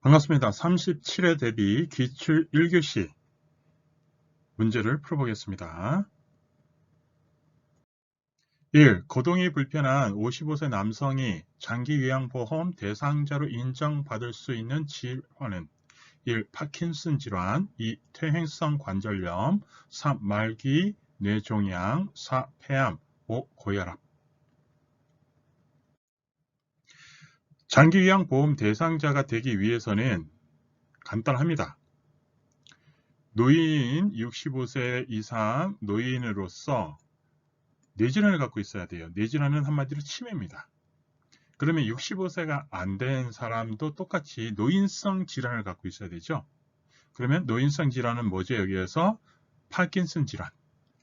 반갑습니다. 37회 대비 기출 1교시 문제를 풀어보겠습니다. 1. 거동이 불편한 55세 남성이 장기요양보험 대상자로 인정받을 수 있는 질환은 1. 파킨슨 질환, 2. 퇴행성 관절염, 3. 말기 뇌종양, 4. 폐암, 5. 고혈압. 장기요양보험 대상자가 되기 위해서는 간단합니다. 노인 65세 이상 노인으로서 뇌질환을 갖고 있어야 돼요. 뇌질환은 한마디로 치매입니다. 그러면 65세가 안 된 사람도 똑같이 노인성 질환을 갖고 있어야 되죠. 그러면 노인성 질환은 뭐죠? 여기에서 파킨슨 질환,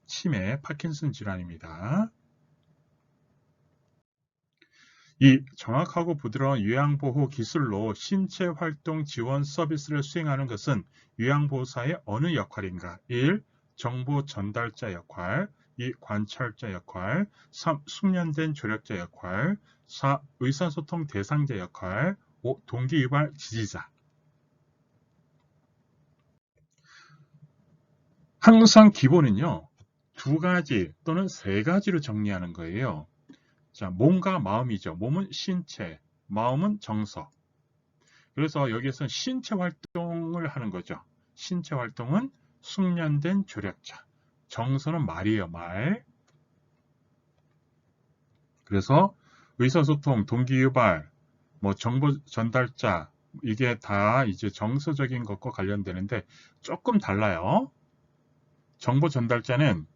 치매, 파킨슨 질환입니다. 이 정확하고 부드러운 요양보호 기술로 신체활동 지원 서비스를 수행하는 것은 요양보호사의 어느 역할인가? 1. 정보 전달자 역할, 2. 관찰자 역할, 3. 숙련된 조력자 역할, 4. 의사소통 대상자 역할, 5. 동기유발 지지자. 항상 기본은요, 두 가지 또는 세 가지로 정리하는 거예요. 자, 몸과 마음이죠. 몸은 신체, 마음은 정서. 그래서 여기에서 신체 활동을 하는 거죠. 신체 활동은 숙련된 조력자. 정서는 말이에요, 말. 그래서 의사소통, 동기유발, 정보 전달자, 이게 다 이제 정서적인 것과 관련되는데 조금 달라요. 정보 전달자는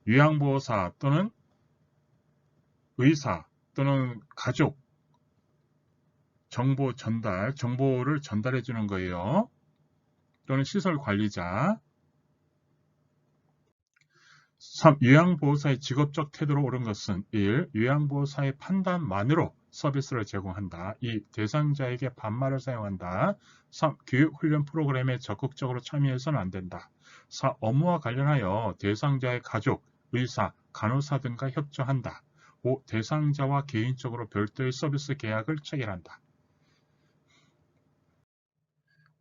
요양보호사 또는 의사 또는 가족, 정보를 전달해 주는 거예요. 또는 시설 관리자. 3. 요양보호사의 직업적 태도로 옳은 것은 1. 요양보호사의 판단만으로 서비스를 제공한다. 2. 대상자에게 반말을 사용한다. 3. 교육훈련 프로그램에 적극적으로 참여해서는 안 된다. 4. 업무와 관련하여 대상자의 가족, 의사, 간호사 등과 협조한다. 5. 대상자와 개인적으로 별도의 서비스 계약을 체결한다.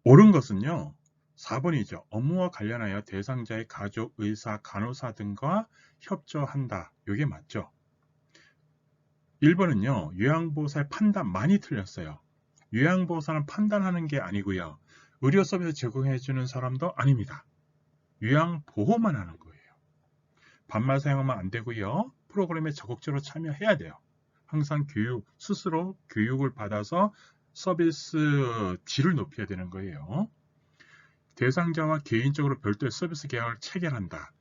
옳은 것은요, 4번이죠. 업무와 관련하여 대상자의 가족, 의사, 간호사 등과 협조한다. 이게 맞죠. 1번은요, 요양보호사의 판단 많이 틀렸어요. 요양보호사는 판단하는 게 아니고요. 의료 서비스 제공해주는 사람도 아닙니다. 요양보호만 하는 거예요. 반말 사용하면 안 되고요. 프로그램에 적극적으로 참여해야 돼요. 항상 스스로 교육을 받아서 서비스 질을 높여야 되는 거예요. 대상자와 개인적으로 별도의 서비스 계약을 체결한다.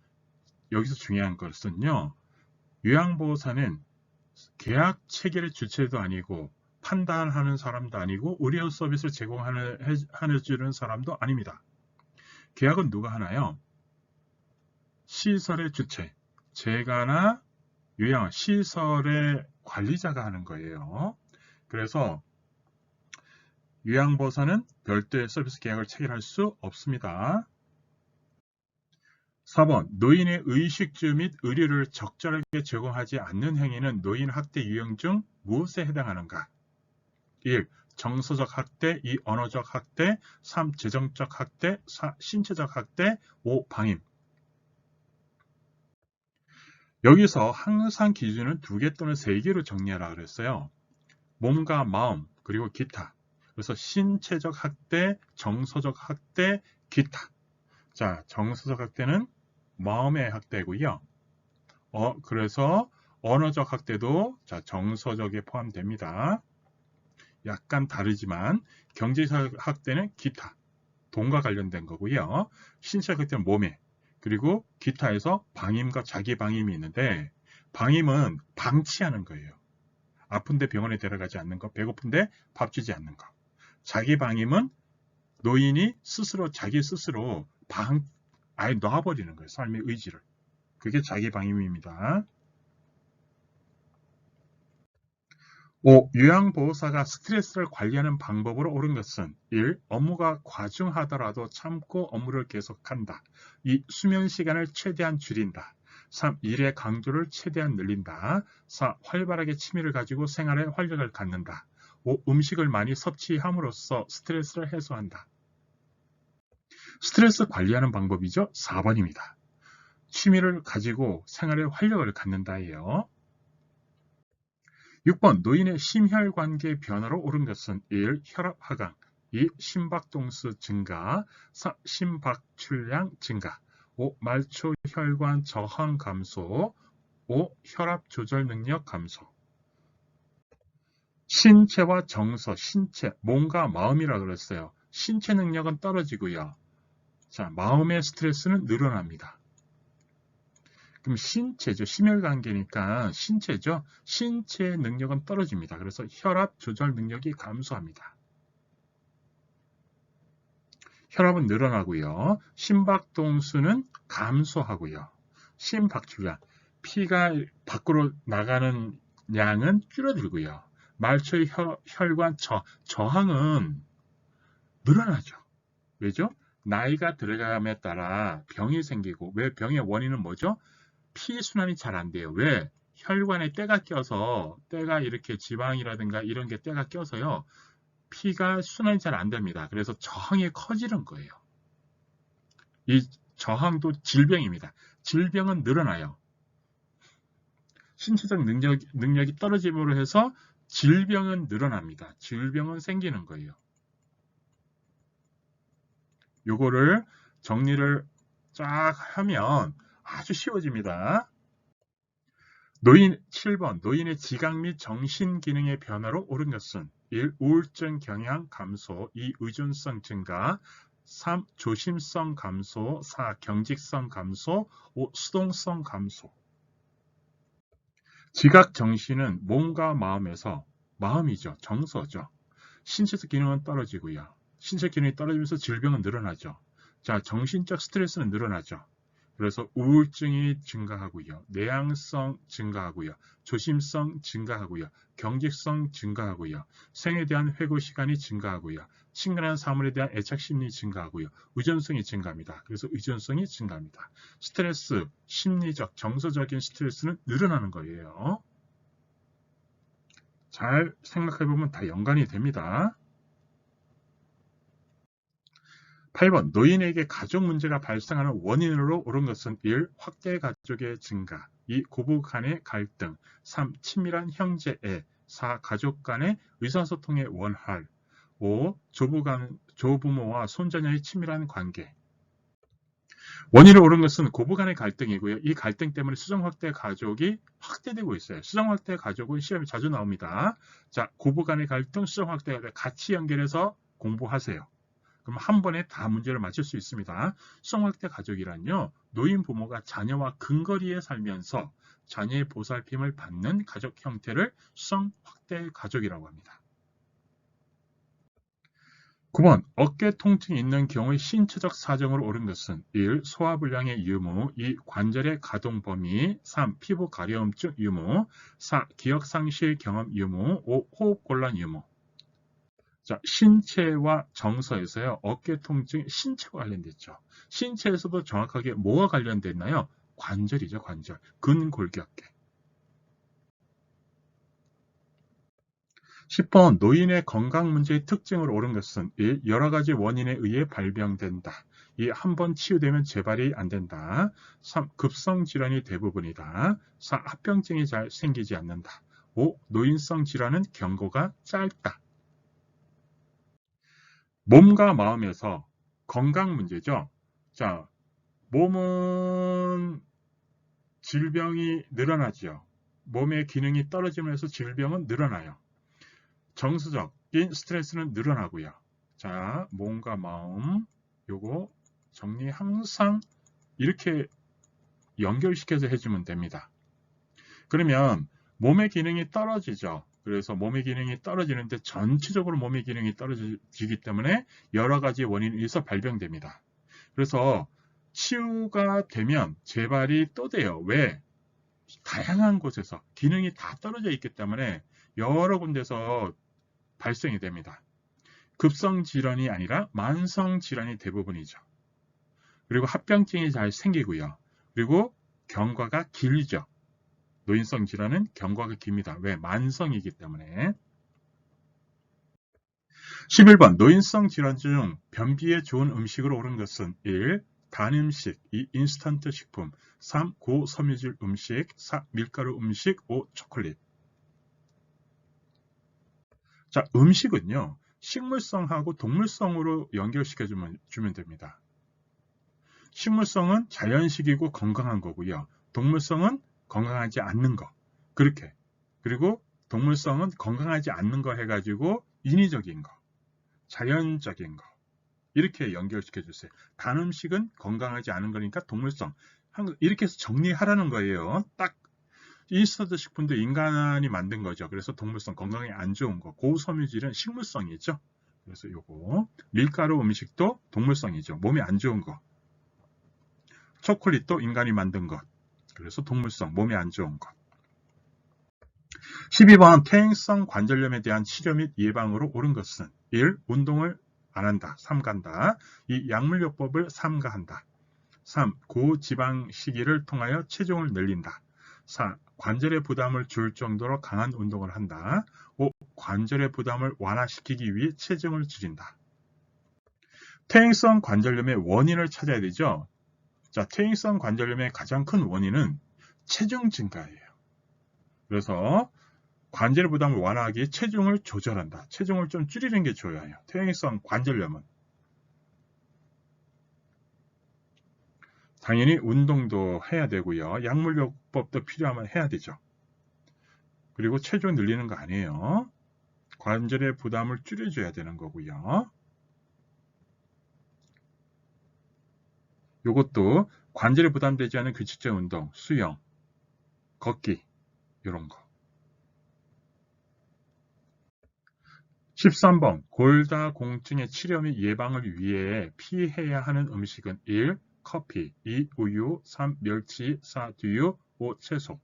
여기서 중요한 것은요, 요양보호사는 계약 체결의 주체도 아니고 판단하는 사람도 아니고 의료 서비스를 제공해주는 사람도 아닙니다. 계약은 누가 하나요? 시설의 주체, 재가나 요양, 시설의 관리자가 하는 거예요. 그래서 요양보호사는 별도의 서비스 계약을 체결할 수 없습니다. 4번, 노인의 의식주 및 의료를 적절하게 제공하지 않는 행위는 노인 학대 유형 중 무엇에 해당하는가? 1. 정서적 학대, 2. 언어적 학대, 3. 재정적 학대, 4. 신체적 학대, 5. 방임. 여기서 항상 기준은 2개 또는 3개로 정리하라 그랬어요. 몸과 마음, 그리고 기타. 그래서 신체적 학대, 정서적 학대, 기타. 자, 정서적 학대는 마음의 학대고요. 그래서 언어적 학대도 정서적에 포함됩니다. 약간 다르지만 경제적 학대는 기타, 돈과 관련된 거고요. 신체적 학대는 몸에, 그리고 기타에서 방임과 자기 방임이 있는데 방임은 방치하는 거예요. 아픈데 병원에 데려가지 않는 거, 배고픈데 밥 주지 않는 거. 자기 방임은 노인이 자기 스스로 아예 놔버리는 거예요. 삶의 의지를. 그게 자기 방임입니다. 5. 요양보호사가 스트레스를 관리하는 방법으로 옳은 것은 1. 업무가 과중하더라도 참고 업무를 계속한다. 2. 수면 시간을 최대한 줄인다. 3. 일의 강도를 최대한 늘린다. 4. 활발하게 취미를 가지고 생활에 활력을 갖는다. 5. 음식을 많이 섭취함으로써 스트레스를 해소한다. 스트레스 관리하는 방법이죠. 4번입니다. 취미를 가지고 생활에 활력을 갖는다예요. 6번 노인의 심혈관계 변화로 오른 것은 1. 혈압 하강, 2. 심박동수 증가, 3. 심박출량 증가, 5. 말초 혈관 저항 감소, 5. 혈압 조절 능력 감소. 신체와 정서, 신체, 몸과 마음이라 그랬어요. 신체 능력은 떨어지고요. 자, 마음의 스트레스는 늘어납니다. 그럼 신체죠. 심혈관계니까 신체죠. 신체의 능력은 떨어집니다. 그래서 혈압 조절 능력이 감소합니다. 혈압은 늘어나고요. 심박동수는 감소하고요. 심박출량, 피가 밖으로 나가는 양은 줄어들고요. 말초의 혈관 저항은 늘어나죠. 왜죠? 나이가 들어감에 따라 병이 생기고, 왜 병의 원인은 뭐죠? 피순환이 잘 안 돼요. 왜? 혈관에 때가 껴서, 때가 이렇게 지방이라든가 이런 게 때가 껴서요. 피가 순환이 잘 안 됩니다. 그래서 저항이 커지는 거예요. 이 저항도 질병입니다. 질병은 늘어나요. 신체적 능력이 떨어짐으로 해서 질병은 늘어납니다. 질병은 생기는 거예요. 요거를 정리를 쫙 하면 아주 쉬워집니다. 7번 노인의 지각 및 정신기능의 변화로 오른 것은 1. 우울증 경향 감소, 2. 의존성 증가, 3. 조심성 감소, 4. 경직성 감소, 5. 수동성 감소. 지각 정신은 몸과 마음에서, 마음이죠. 정서죠. 신체적 기능은 떨어지고요. 신체 기능이 떨어지면서 질병은 늘어나죠. 자, 정신적 스트레스는 늘어나죠. 그래서 우울증이 증가하고요. 내향성 증가하고요. 조심성 증가하고요. 경직성 증가하고요. 생에 대한 회고 시간이 증가하고요. 친근한 사물에 대한 애착 심리 증가하고요. 의존성이 증가합니다. 그래서 의존성이 증가합니다. 스트레스, 심리적, 정서적인 스트레스는 늘어나는 거예요. 잘 생각해보면 다 연관이 됩니다. 8번 노인에게 가족 문제가 발생하는 원인으로 오른 것은 1. 확대 가족의 증가, 2. 고부 간의 갈등, 3. 친밀한 형제애, 4. 가족 간의 의사소통의 원활, 5. 조부모와 손자녀의 친밀한 관계. 원인으로 오른 것은 고부 간의 갈등이고요. 이 갈등 때문에 수정확대 가족이 확대되고 있어요. 수정확대 가족은 시험에 자주 나옵니다. 자, 고부 간의 갈등, 수정확대 가족 같이 연결해서 공부하세요. 그럼 한 번에 다 문제를 맞출 수 있습니다. 수정확대 가족이란요. 노인 부모가 자녀와 근거리에 살면서 자녀의 보살핌을 받는 가족 형태를 수정확대 가족이라고 합니다. 9번 어깨 통증이 있는 경우의 신체적 사정으로 옳은 것은 1. 소화불량의 유무, 2. 관절의 가동 범위, 3. 피부 가려움증 유무, 4. 기억상실 경험 유무, 5. 호흡곤란 유무. 자, 신체와 정서에서요. 어깨 통증 신체와 관련됐죠. 신체에서도 정확하게 뭐가 관련됐나요? 관절이죠. 관절. 근골격계. 10번 노인의 건강 문제의 특징으로 옳은 것은 1. 여러 가지 원인에 의해 발병된다. 2. 한 번 치유되면 재발이 안 된다. 3. 급성 질환이 대부분이다. 4. 합병증이 잘 생기지 않는다. 5. 노인성 질환은 경고가 짧다. 몸과 마음에서 건강 문제죠. 자, 몸은 질병이 늘어나죠. 몸의 기능이 떨어지면서 질병은 늘어나요. 정서적인 스트레스는 늘어나고요. 자, 몸과 마음 요거 정리 항상 이렇게 연결시켜서 해주면 됩니다. 그러면 몸의 기능이 떨어지죠. 그래서 몸의 기능이 떨어지는데 전체적으로 몸의 기능이 떨어지기 때문에 여러 가지 원인이 있어 발병됩니다. 그래서 치유가 되면 재발이 또 돼요. 왜? 다양한 곳에서 기능이 다 떨어져 있기 때문에 여러 군데서 발생이 됩니다. 급성 질환이 아니라 만성 질환이 대부분이죠. 그리고 합병증이 잘 생기고요. 그리고 경과가 길죠. 노인성 질환은 경과가 깁니다. 왜? 만성이기 때문에. 11번 노인성 질환 중 변비에 좋은 음식으로 오른 것은 1. 단 음식, 2. 인스턴트 식품, 3. 고섬유질 음식, 4. 밀가루 음식, 5. 초콜릿. 자, 음식은요, 식물성하고 동물성으로 연결시켜주면 됩니다. 식물성은 자연식이고 건강한 거고요. 동물성은 건강하지 않는 거. 그렇게. 그리고 동물성은 건강하지 않는 거 해가지고 인위적인 거, 자연적인 거. 이렇게 연결시켜 주세요. 단 음식은 건강하지 않은 거니까 동물성. 이렇게 해서 정리하라는 거예요. 딱 인스턴트 식품도 인간이 만든 거죠. 그래서 동물성, 건강에 안 좋은 거. 고섬유질은 식물성이죠. 그래서 요거 밀가루 음식도 동물성이죠. 몸에 안 좋은 거. 초콜릿도 인간이 만든 것. 그래서 동물성, 몸에 안 좋은 것. 12번 퇴행성 관절염에 대한 치료 및 예방으로 옳은 것은 1. 운동을 안 한다. 삼간다. 2. 약물요법을 삼가한다. 3. 고지방 식이를 통하여 체중을 늘린다. 4. 관절의 부담을 줄 정도로 강한 운동을 한다. 5. 관절의 부담을 완화시키기 위해 체중을 줄인다. 퇴행성 관절염의 원인을 찾아야 되죠. 자, 퇴행성 관절염의 가장 큰 원인은 체중 증가예요. 그래서 관절의 부담을 완화하기 위해 체중을 조절한다. 체중을 좀 줄이는 게 좋아요. 퇴행성 관절염은. 당연히 운동도 해야 되고요. 약물요법도 필요하면 해야 되죠. 그리고 체중 늘리는 거 아니에요. 관절의 부담을 줄여줘야 되는 거고요. 이것도 관절에 부담되지 않은 규칙적 운동, 수영, 걷기 이런 거. 13번 골다공증의 치료 및 예방을 위해 피해야 하는 음식은 1. 커피, 2. 우유, 3. 멸치, 4. 두유, 5. 채소.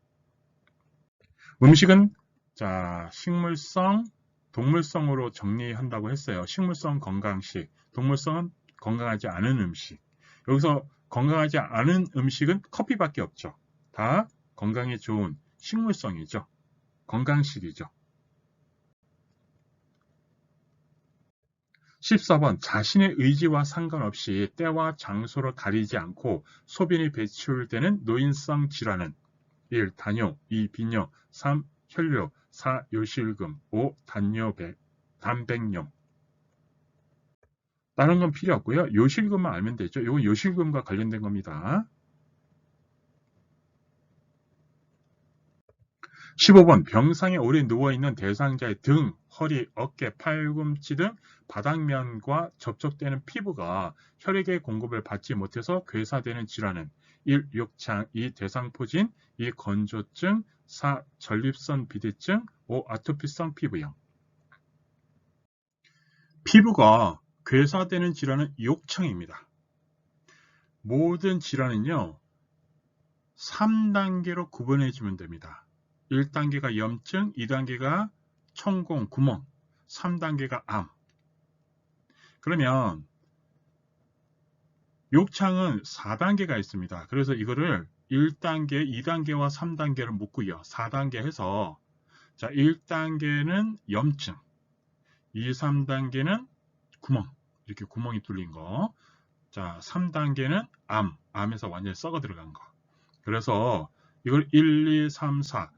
음식은 자 식물성, 동물성으로 정리한다고 했어요. 식물성 건강식, 동물성은 건강하지 않은 음식. 여기서 건강하지 않은 음식은 커피밖에 없죠. 다 건강에 좋은 식물성이죠. 건강식이죠. 14번 자신의 의지와 상관없이 때와 장소를 가리지 않고 소변이 배출되는 노인성 질환은 1. 단요, 2. 빈뇨, 3. 혈뇨, 4. 요실금, 5. 단백뇨. 다른 건 필요 없고요. 요실금만 알면 되죠. 이건 요실금과 관련된 겁니다. 15번 병상에 오래 누워있는 대상자의 등, 허리, 어깨, 팔꿈치 등 바닥면과 접촉되는 피부가 혈액의 공급을 받지 못해서 괴사되는 질환은 1. 욕창, 2. 대상포진, 2. 건조증, 4. 전립선 비대증, 5. 아토피성 피부염. 피부가 괴사되는 질환은 욕창입니다. 모든 질환은요 3단계로 구분해 주면 됩니다. 1단계가 염증, 2단계가 천공, 구멍, 3단계가 암. 그러면 욕창은 4단계가 있습니다. 그래서 이거를 1단계, 2단계와 3단계를 묶고요. 4단계 해서 자 1단계는 염증, 2, 3단계는 구멍, 이렇게 구멍이 뚫린 거. 자 3단계는 암, 암에서 완전히 썩어 들어간 거. 그래서 이걸 1, 2, 3, 4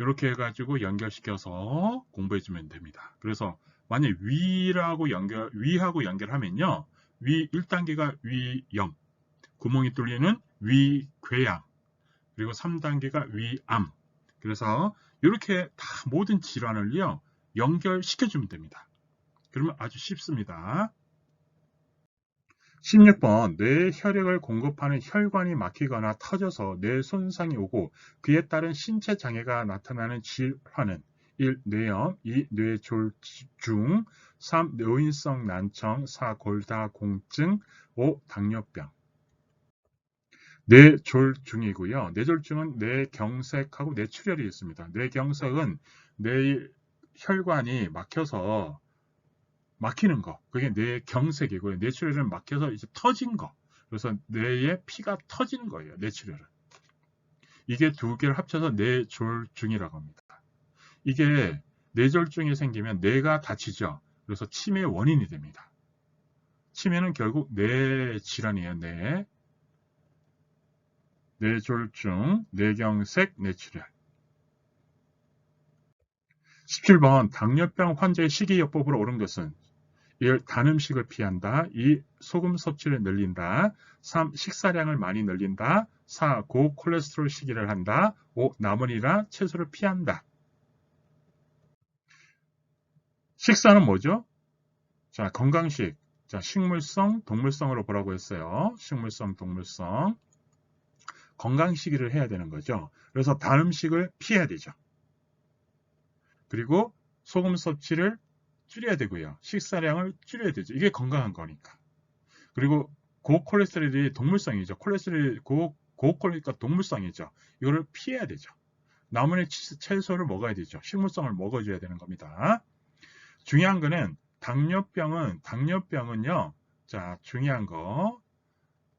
이렇게 해가지고 연결시켜서 공부해주면 됩니다. 그래서 만약 위하고 연결하면요. 위 1단계가 위염, 구멍이 뚫리는 위궤양, 그리고 3단계가 위암. 그래서 이렇게 다 모든 질환을요. 연결시켜주면 됩니다. 그러면 아주 쉽습니다. 16번 뇌에 혈액을 공급하는 혈관이 막히거나 터져서 뇌 손상이 오고 그에 따른 신체 장애가 나타나는 질환은 1. 뇌염, 2. 뇌졸중, 3. 노인성 난청, 4. 골다공증, 5. 당뇨병. 뇌졸중이고요. 뇌졸중은 뇌경색하고 뇌출혈이 있습니다. 뇌경색은 뇌 혈관이 막히는 거, 그게 뇌경색이고요. 뇌출혈은 막혀서 이제 터진 거. 그래서 뇌에 피가 터지는 거예요. 뇌출혈은. 이게 두 개를 합쳐서 뇌졸중이라고 합니다. 이게 뇌졸중이 생기면 뇌가 다치죠. 그래서 치매의 원인이 됩니다. 치매는 결국 뇌 질환이에요. 뇌졸중, 뇌경색, 뇌출혈. 17번 당뇨병 환자의 식이요법으로 옳은 것은 1. 단 음식을 피한다. 2. 소금 섭취를 늘린다. 3. 식사량을 많이 늘린다. 4. 고콜레스테롤 식이를 한다. 5. 나물이나 채소를 피한다. 식사는 뭐죠? 자, 건강식. 자, 식물성, 동물성으로 보라고 했어요. 식물성, 동물성. 건강식이를 해야 되는 거죠. 그래서 단 음식을 피해야 되죠. 그리고 소금 섭취를 줄여야 되고요. 식사량을 줄여야 되죠. 이게 건강한 거니까. 그리고 고콜레스테롤이 동물성이죠. 고콜레스테롤이니까 동물성이죠. 이거를 피해야 되죠. 나물의 채소를 먹어야 되죠. 식물성을 먹어줘야 되는 겁니다. 중요한 거는 당뇨병은요. 자, 중요한 거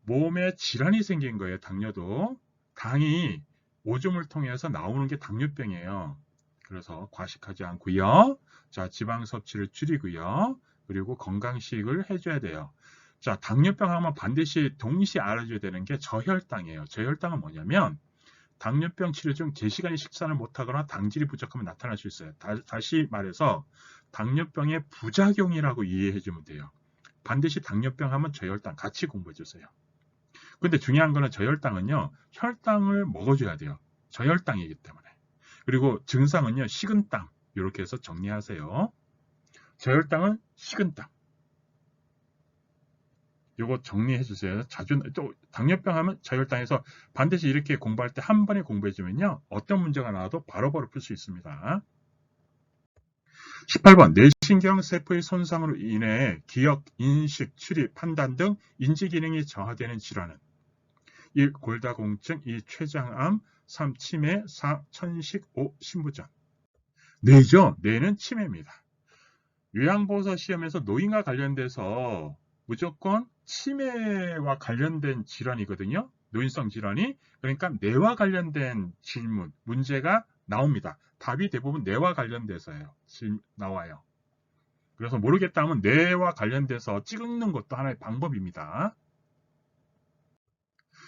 몸에 질환이 생긴 거예요. 당뇨도 당이 오줌을 통해서 나오는 게 당뇨병이에요. 그래서 과식하지 않고요. 자, 지방 섭취를 줄이고요. 그리고 건강식을 해줘야 돼요. 자, 당뇨병 하면 반드시 동시에 알아줘야 되는 게 저혈당이에요. 저혈당은 뭐냐면 당뇨병 치료 중 제시간에 식사를 못하거나 당질이 부족하면 나타날 수 있어요. 다시 말해서 당뇨병의 부작용이라고 이해해주면 돼요. 반드시 당뇨병 하면 저혈당 같이 공부해주세요. 근데 중요한 거는 저혈당은요. 혈당을 먹어줘야 돼요. 저혈당이기 때문에. 그리고 증상은요. 식은땀 이렇게 해서 정리하세요. 저혈당은 식은땀. 이거 정리해 주세요. 또 당뇨병 하면 저혈당에서 반드시 이렇게 공부할 때 한 번에 공부해 주면요. 어떤 문제가 나와도 바로바로 풀 수 있습니다. 18번 뇌신경 세포의 손상으로 인해 기억, 인식, 추리, 판단 등 인지 기능이 저하되는 질환은 1. 골다공증, 2. 췌장암, 3. 치매, 4. 천식, 5. 신부전. 뇌죠. 뇌는 치매입니다. 요양보호사 시험에서 노인과 관련돼서 무조건 치매와 관련된 질환이거든요. 노인성 질환이. 그러니까 뇌와 관련된 질문, 문제가 나옵니다. 답이 대부분 뇌와 관련돼서요. 나와요. 그래서 모르겠다 하면 뇌와 관련돼서 찍는 것도 하나의 방법입니다.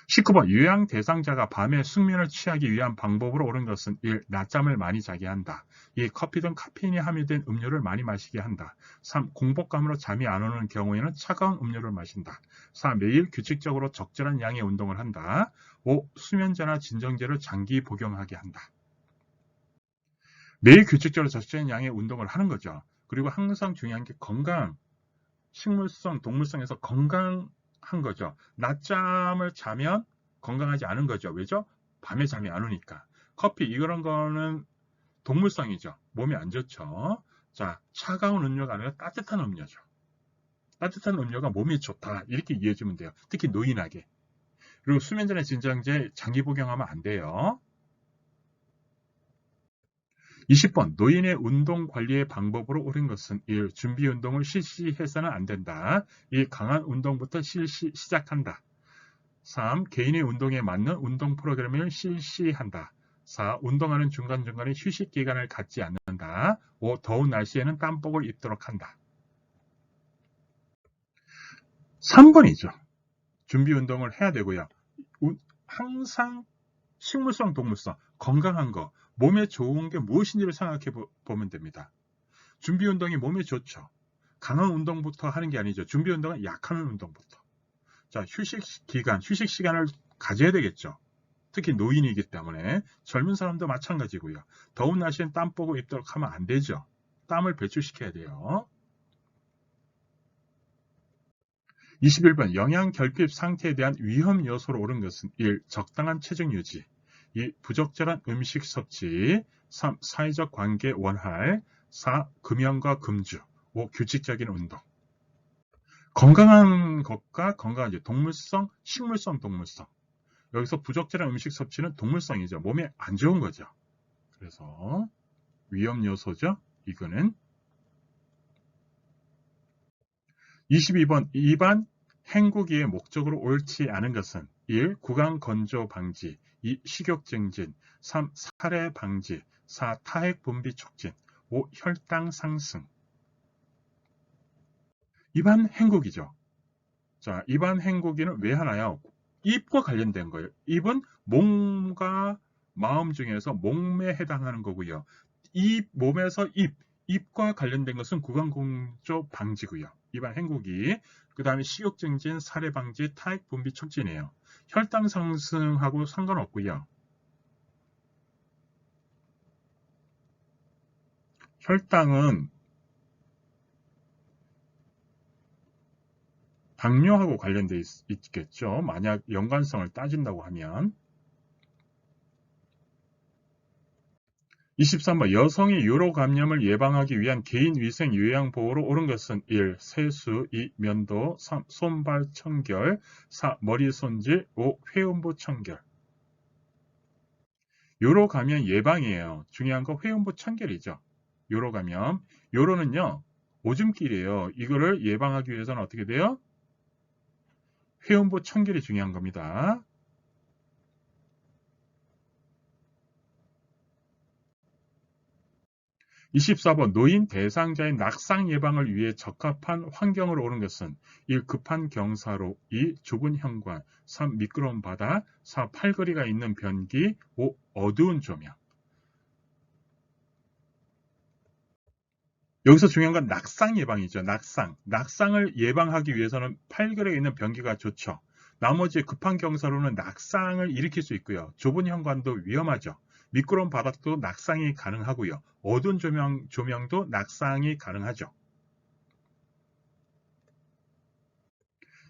19번 요양 대상자가 밤에 숙면을 취하기 위한 방법으로 옳은 것은 1. 낮잠을 많이 자게 한다. 2. 커피 등 카페인이 함유된 음료를 많이 마시게 한다. 3. 공복감으로 잠이 안 오는 경우에는 차가운 음료를 마신다. 4. 매일 규칙적으로 적절한 양의 운동을 한다. 5. 수면제나 진정제를 장기 복용하게 한다. 매일 규칙적으로 적절한 양의 운동을 하는 거죠. 그리고 항상 중요한 게 건강, 식물성, 동물성에서 건강한 거죠. 낮잠을 자면 건강하지 않은 거죠. 왜죠? 밤에 잠이 안 오니까. 커피 이런 거는 동물성이죠. 몸에 안 좋죠. 자, 차가운 음료가 아니라 따뜻한 음료죠. 따뜻한 음료가 몸에 좋다. 이렇게 이해해 주면 돼요. 특히 노인에게. 그리고 수면제나 진정제 장기 복용하면 안 돼요. 20번 노인의 운동 관리의 방법으로 옳은 것은 1. 준비 운동을 실시해서는 안 된다. 2. 강한 운동부터 시작한다. 3. 개인의 운동에 맞는 운동 프로그램을 실시한다. 4. 운동하는 중간중간에 휴식 기간을 갖지 않는다. 5. 더운 날씨에는 땀복을 입도록 한다. 3번이죠. 준비 운동을 해야 되고요. 항상 식물성, 동물성, 건강한 거, 몸에 좋은 게 무엇인지를 생각해 보면 됩니다. 준비 운동이 몸에 좋죠. 강한 운동부터 하는 게 아니죠. 준비 운동은 약한 운동부터. 자, 휴식 시간을 가져야 되겠죠. 특히 노인이기 때문에 젊은 사람도 마찬가지고요. 더운 날씨엔 땀복을 입도록 하면 안 되죠. 땀을 배출시켜야 돼요. 21번 영양 결핍 상태에 대한 위험 요소로 옳은 것은 1. 적당한 체중 유지 2. 부적절한 음식 섭취 3. 사회적 관계 원활 4. 금연과 금주 5. 규칙적인 운동 건강한 것과 건강하지 동물성, 식물성, 동물성 여기서 부적절한 음식 섭취는 동물성이죠. 몸에 안 좋은 거죠. 그래서 위험 요소죠. 이거는 22번 입안 헹구기의 목적으로 옳지 않은 것은 1. 구강 건조 방지 2. 식욕 증진 3. 살해 방지 4. 타액 분비 촉진 5. 혈당 상승 입안 헹구기죠. 자, 입안 헹구기는 왜 하나요? 입과 관련된 거예요. 입은 몸과 마음 중에서 몸에 해당하는 거고요. 이 몸에서 입과 관련된 것은 구강공조 방지고요. 입안 헹구기. 그 다음에 식욕 증진, 살해 방지, 타액 분비 촉진이에요. 혈당 상승하고 상관없고요. 혈당은 당뇨하고 관련돼 있겠죠. 만약 연관성을 따진다고 하면. 23번 여성의 요로 감염을 예방하기 위한 개인 위생 요양 보호로 옳은 것은 1. 세수 2. 면도 3. 손발 청결 4. 머리 손질 5. 회음부 청결. 요로 감염 예방이에요. 중요한 거 회음부 청결이죠. 요로 감염. 요로는요. 오줌길이에요. 이거를 예방하기 위해서는 어떻게 돼요? 회음부 청결이 중요한 겁니다. 24번 노인 대상자의 낙상 예방을 위해 적합한 환경으로 옳은 것은 1. 급한 경사로 2. 좁은 현관 3. 미끄러운 바다 4. 팔걸이가 있는 변기 5. 어두운 조명. 여기서 중요한 건 낙상 예방이죠. 낙상을 예방하기 위해서는 팔걸이가 있는 변기가 좋죠. 나머지 급한 경사로는 낙상을 일으킬 수 있고요. 좁은 현관도 위험하죠. 미끄러운 바닥도 낙상이 가능하고요. 어두운 조명도 낙상이 가능하죠.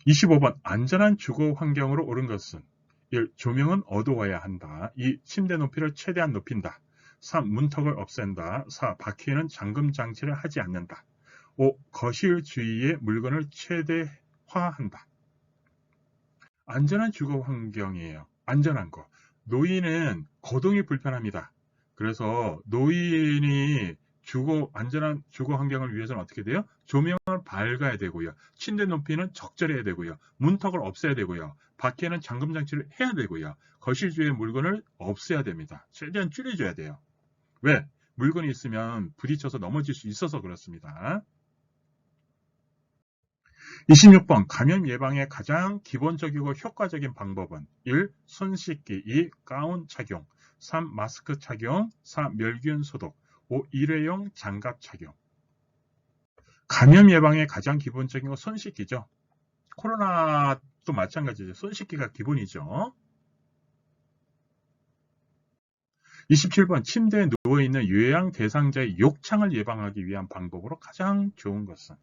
25번 안전한 주거 환경으로 옳은 것은 1. 조명은 어두워야 한다. 2. 침대 높이를 최대한 높인다. 3. 문턱을 없앤다. 4. 바퀴에는 잠금 장치를 하지 않는다. 5. 거실 주위의 물건을 최대화한다. 안전한 주거 환경이에요. 안전한 거. 노인은 거동이 불편합니다. 그래서 노인이 안전한 주거 환경을 위해서는 어떻게 돼요? 조명을 밝아야 되고요. 침대 높이는 적절해야 되고요. 문턱을 없애야 되고요. 밖에는 잠금 장치를 해야 되고요. 거실 주위의 물건을 없애야 됩니다. 최대한 줄여줘야 돼요. 왜? 물건이 있으면 부딪혀서 넘어질 수 있어서 그렇습니다. 26번 감염 예방의 가장 기본적이고 효과적인 방법은 1. 손 씻기 2. 가운 착용 3. 마스크 착용 4. 멸균 소독 5. 일회용 장갑 착용. 감염 예방의 가장 기본적인 건 손 씻기죠. 코로나도 마찬가지죠. 손 씻기가 기본이죠. 27번 침대에 누워있는 요양 대상자의 욕창을 예방하기 위한 방법으로 가장 좋은 것은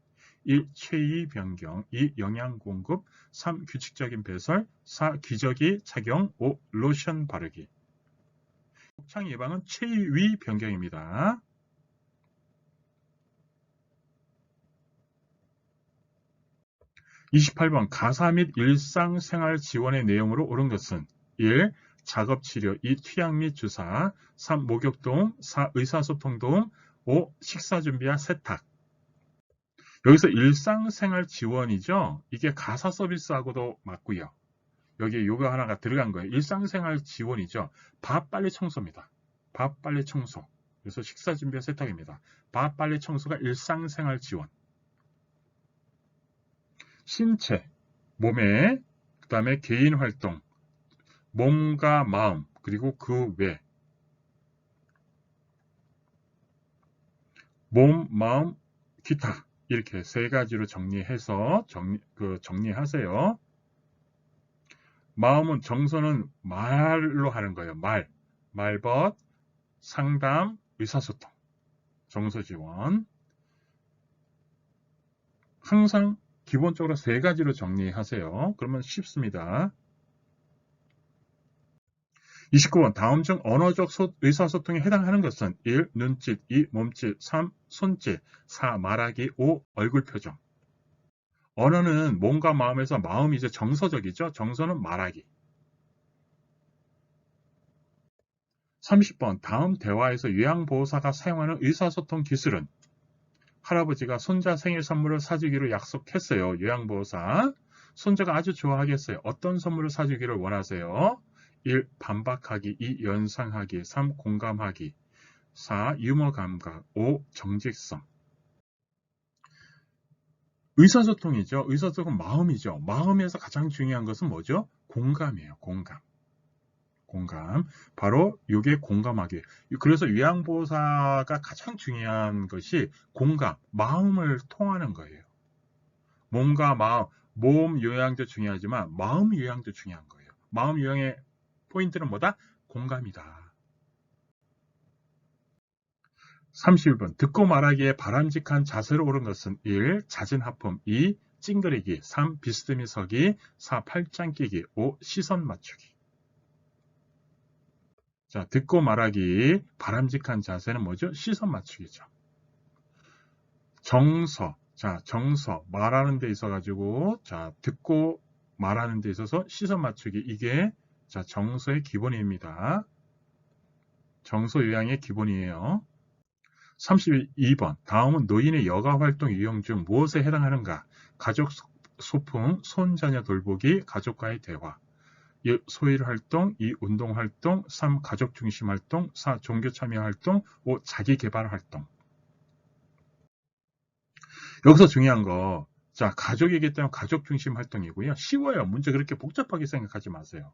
1. 체위 변경 2. 영양 공급 3. 규칙적인 배설 4. 기저귀 착용 5. 로션 바르기. 욕창 예방은 체위 변경입니다. 28번 가사 및 일상생활 지원의 내용으로 옳은 것은 1. 작업치료 2. 투약 및 주사 3. 목욕도움 4. 의사소통도움 5. 식사준비와 세탁. 여기서 일상생활 지원이죠. 이게 가사 서비스하고도 맞고요. 여기에 요거 하나가 들어간 거예요. 일상생활 지원이죠. 밥 빨리 청소입니다. 밥 빨리 청소. 그래서 식사준비와 세탁입니다. 밥 빨리 청소가 일상생활 지원. 신체, 몸에, 그 다음에 개인활동, 몸과 마음, 그리고 그 외. 몸, 마음, 기타. 이렇게 세 가지로 정리해서 정리하세요. 마음은 정서는 말로 하는 거예요. 말벗, 상담, 의사소통, 정서 지원. 항상 기본적으로 세 가지로 정리하세요. 그러면 쉽습니다. 29번 다음 중 언어적 의사소통에 해당하는 것은 1. 눈짓 2. 몸짓 3. 손짓 4. 말하기 5. 얼굴 표정. 언어는 몸과 마음에서 마음이 이제 정서적이죠. 정서는 말하기. 30번 다음 대화에서 요양보호사가 사용하는 의사소통 기술은 할아버지가 손자 생일 선물을 사주기로 약속했어요. 요양보호사. 손자가 아주 좋아하겠어요. 어떤 선물을 사주기를 원하세요? 1. 반박하기 2. 연상하기 3. 공감하기 4. 유머 감각 5. 정직성. 의사소통이죠. 의사소통은 마음이죠. 마음에서 가장 중요한 것은 뭐죠? 공감이에요. 공감. 공감. 바로 이게 공감하기. 그래서 요양보호사가 가장 중요한 것이 공감, 마음을 통하는 거예요. 몸과 마음, 몸 요양도 중요하지만 마음 요양도 중요한 거예요. 마음 요양의 포인트는 뭐다? 공감이다. 31번. 듣고 말하기에 바람직한 자세로 옳은 것은 1. 잦은 하품, 2. 찡그리기, 3. 비스듬히 서기, 4. 팔짱 끼기, 5. 시선 맞추기. 자, 듣고 말하기 바람직한 자세는 뭐죠? 시선 맞추기죠. 정서. 자, 정서. 말하는 데 있어 가지고, 자, 듣고 말하는 데 있어서 시선 맞추기. 이게, 자, 정서의 기본입니다. 정서 요양의 기본이에요. 32번. 다음은 노인의 여가 활동 유형 중 무엇에 해당하는가? 가족 소풍, 손자녀 돌보기, 가족과의 대화. 1. 소일 활동, 2. 운동 활동, 3. 가족 중심 활동, 4. 종교 참여 활동, 5. 자기 개발 활동. 여기서 중요한 거, 자, 가족이기 때문에 가족 중심 활동이고요. 쉬워요. 문제 그렇게 복잡하게 생각하지 마세요.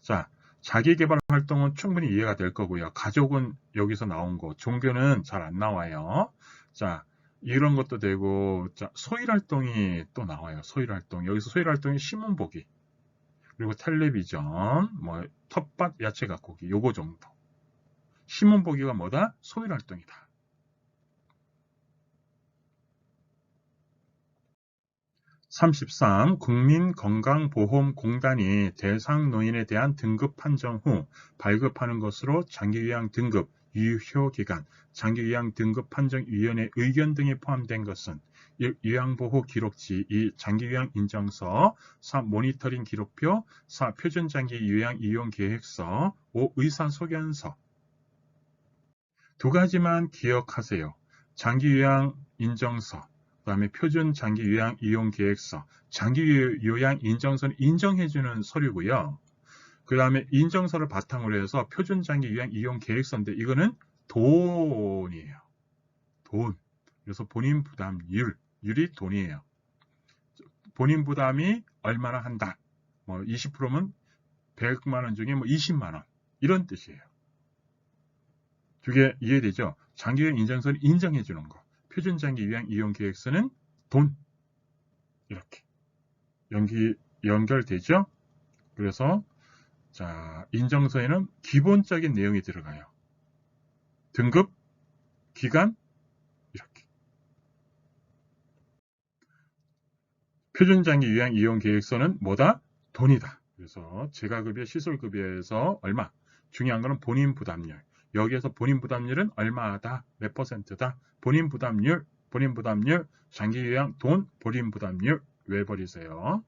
자, 자기 개발 활동은 충분히 이해가 될 거고요. 가족은 여기서 나온 거, 종교는 잘 안 나와요. 자, 이런 것도 되고, 자, 소일 활동이 또 나와요. 소일 활동. 여기서 소일 활동이 신문 보기. 그리고 텔레비전, 뭐 텃밭, 야채 가꾸기 요거 정도. 신문 보기가 뭐다? 소일 활동이다. 33. 국민건강보험공단이 대상 노인에 대한 등급 판정 후 발급하는 것으로 장기요양 등급, 유효기간, 장기요양 등급 판정위원회 의견 등이 포함된 것은 1. 요양보호 기록지, 2. 장기요양 인정서, 3. 모니터링 기록표, 4. 표준장기 요양 이용 계획서, 5. 의사소견서. 두 가지만 기억하세요. 장기요양 인정서, 그 다음에 표준 장기 요양 이용 계획서, 장기 요양 인정서는 인정해주는 서류고요. 그 다음에 인정서를 바탕으로 해서 표준 장기 요양 이용 계획서인데 이거는 돈이에요. 돈. 그래서 본인 부담율이 돈이에요. 본인 부담이 얼마나 한다. 뭐 20%면 100만 원 중에 뭐 20만 원. 이런 뜻이에요. 두 개 이해되죠? 장기 요양 인정서는 인정해주는 거. 표준장기 요양 이용 계획서는 돈. 이렇게 연결되죠? 그래서 자, 인정서에는 기본적인 내용이 들어가요. 등급, 기간, 이렇게. 표준장기 요양 이용 계획서는 뭐다? 돈이다. 그래서 재가급여, 시설급여에서 얼마? 중요한 거는 본인 부담률. 여기에서 본인 부담률은 얼마다? 몇 %다? 본인 부담률, 장기 요양 돈, 본인 부담률 외버리세요.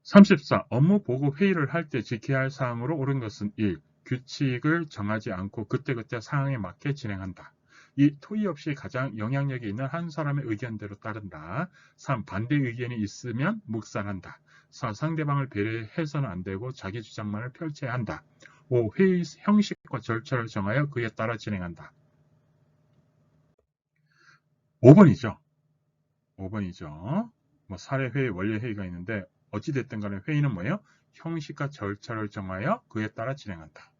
34. 업무 보고 회의를 할 때 지켜야 할 사항으로 옳은 것은 1. 규칙을 정하지 않고 그때그때 상황에 맞게 진행한다. 2. 토의 없이 가장 영향력이 있는 한 사람의 의견대로 따른다. 3. 반대 의견이 있으면 묵살한다. 4. 상대방을 배려해서는 안 되고 자기 주장만을 펼쳐야 한다. 5. 회의 형식과 절차를 정하여 그에 따라 진행한다. 5번이죠. 5번이죠. 뭐 사례회의, 원래회의가 있는데 어찌됐든 간에 회의는 뭐예요? 형식과 절차를 정하여 그에 따라 진행한다.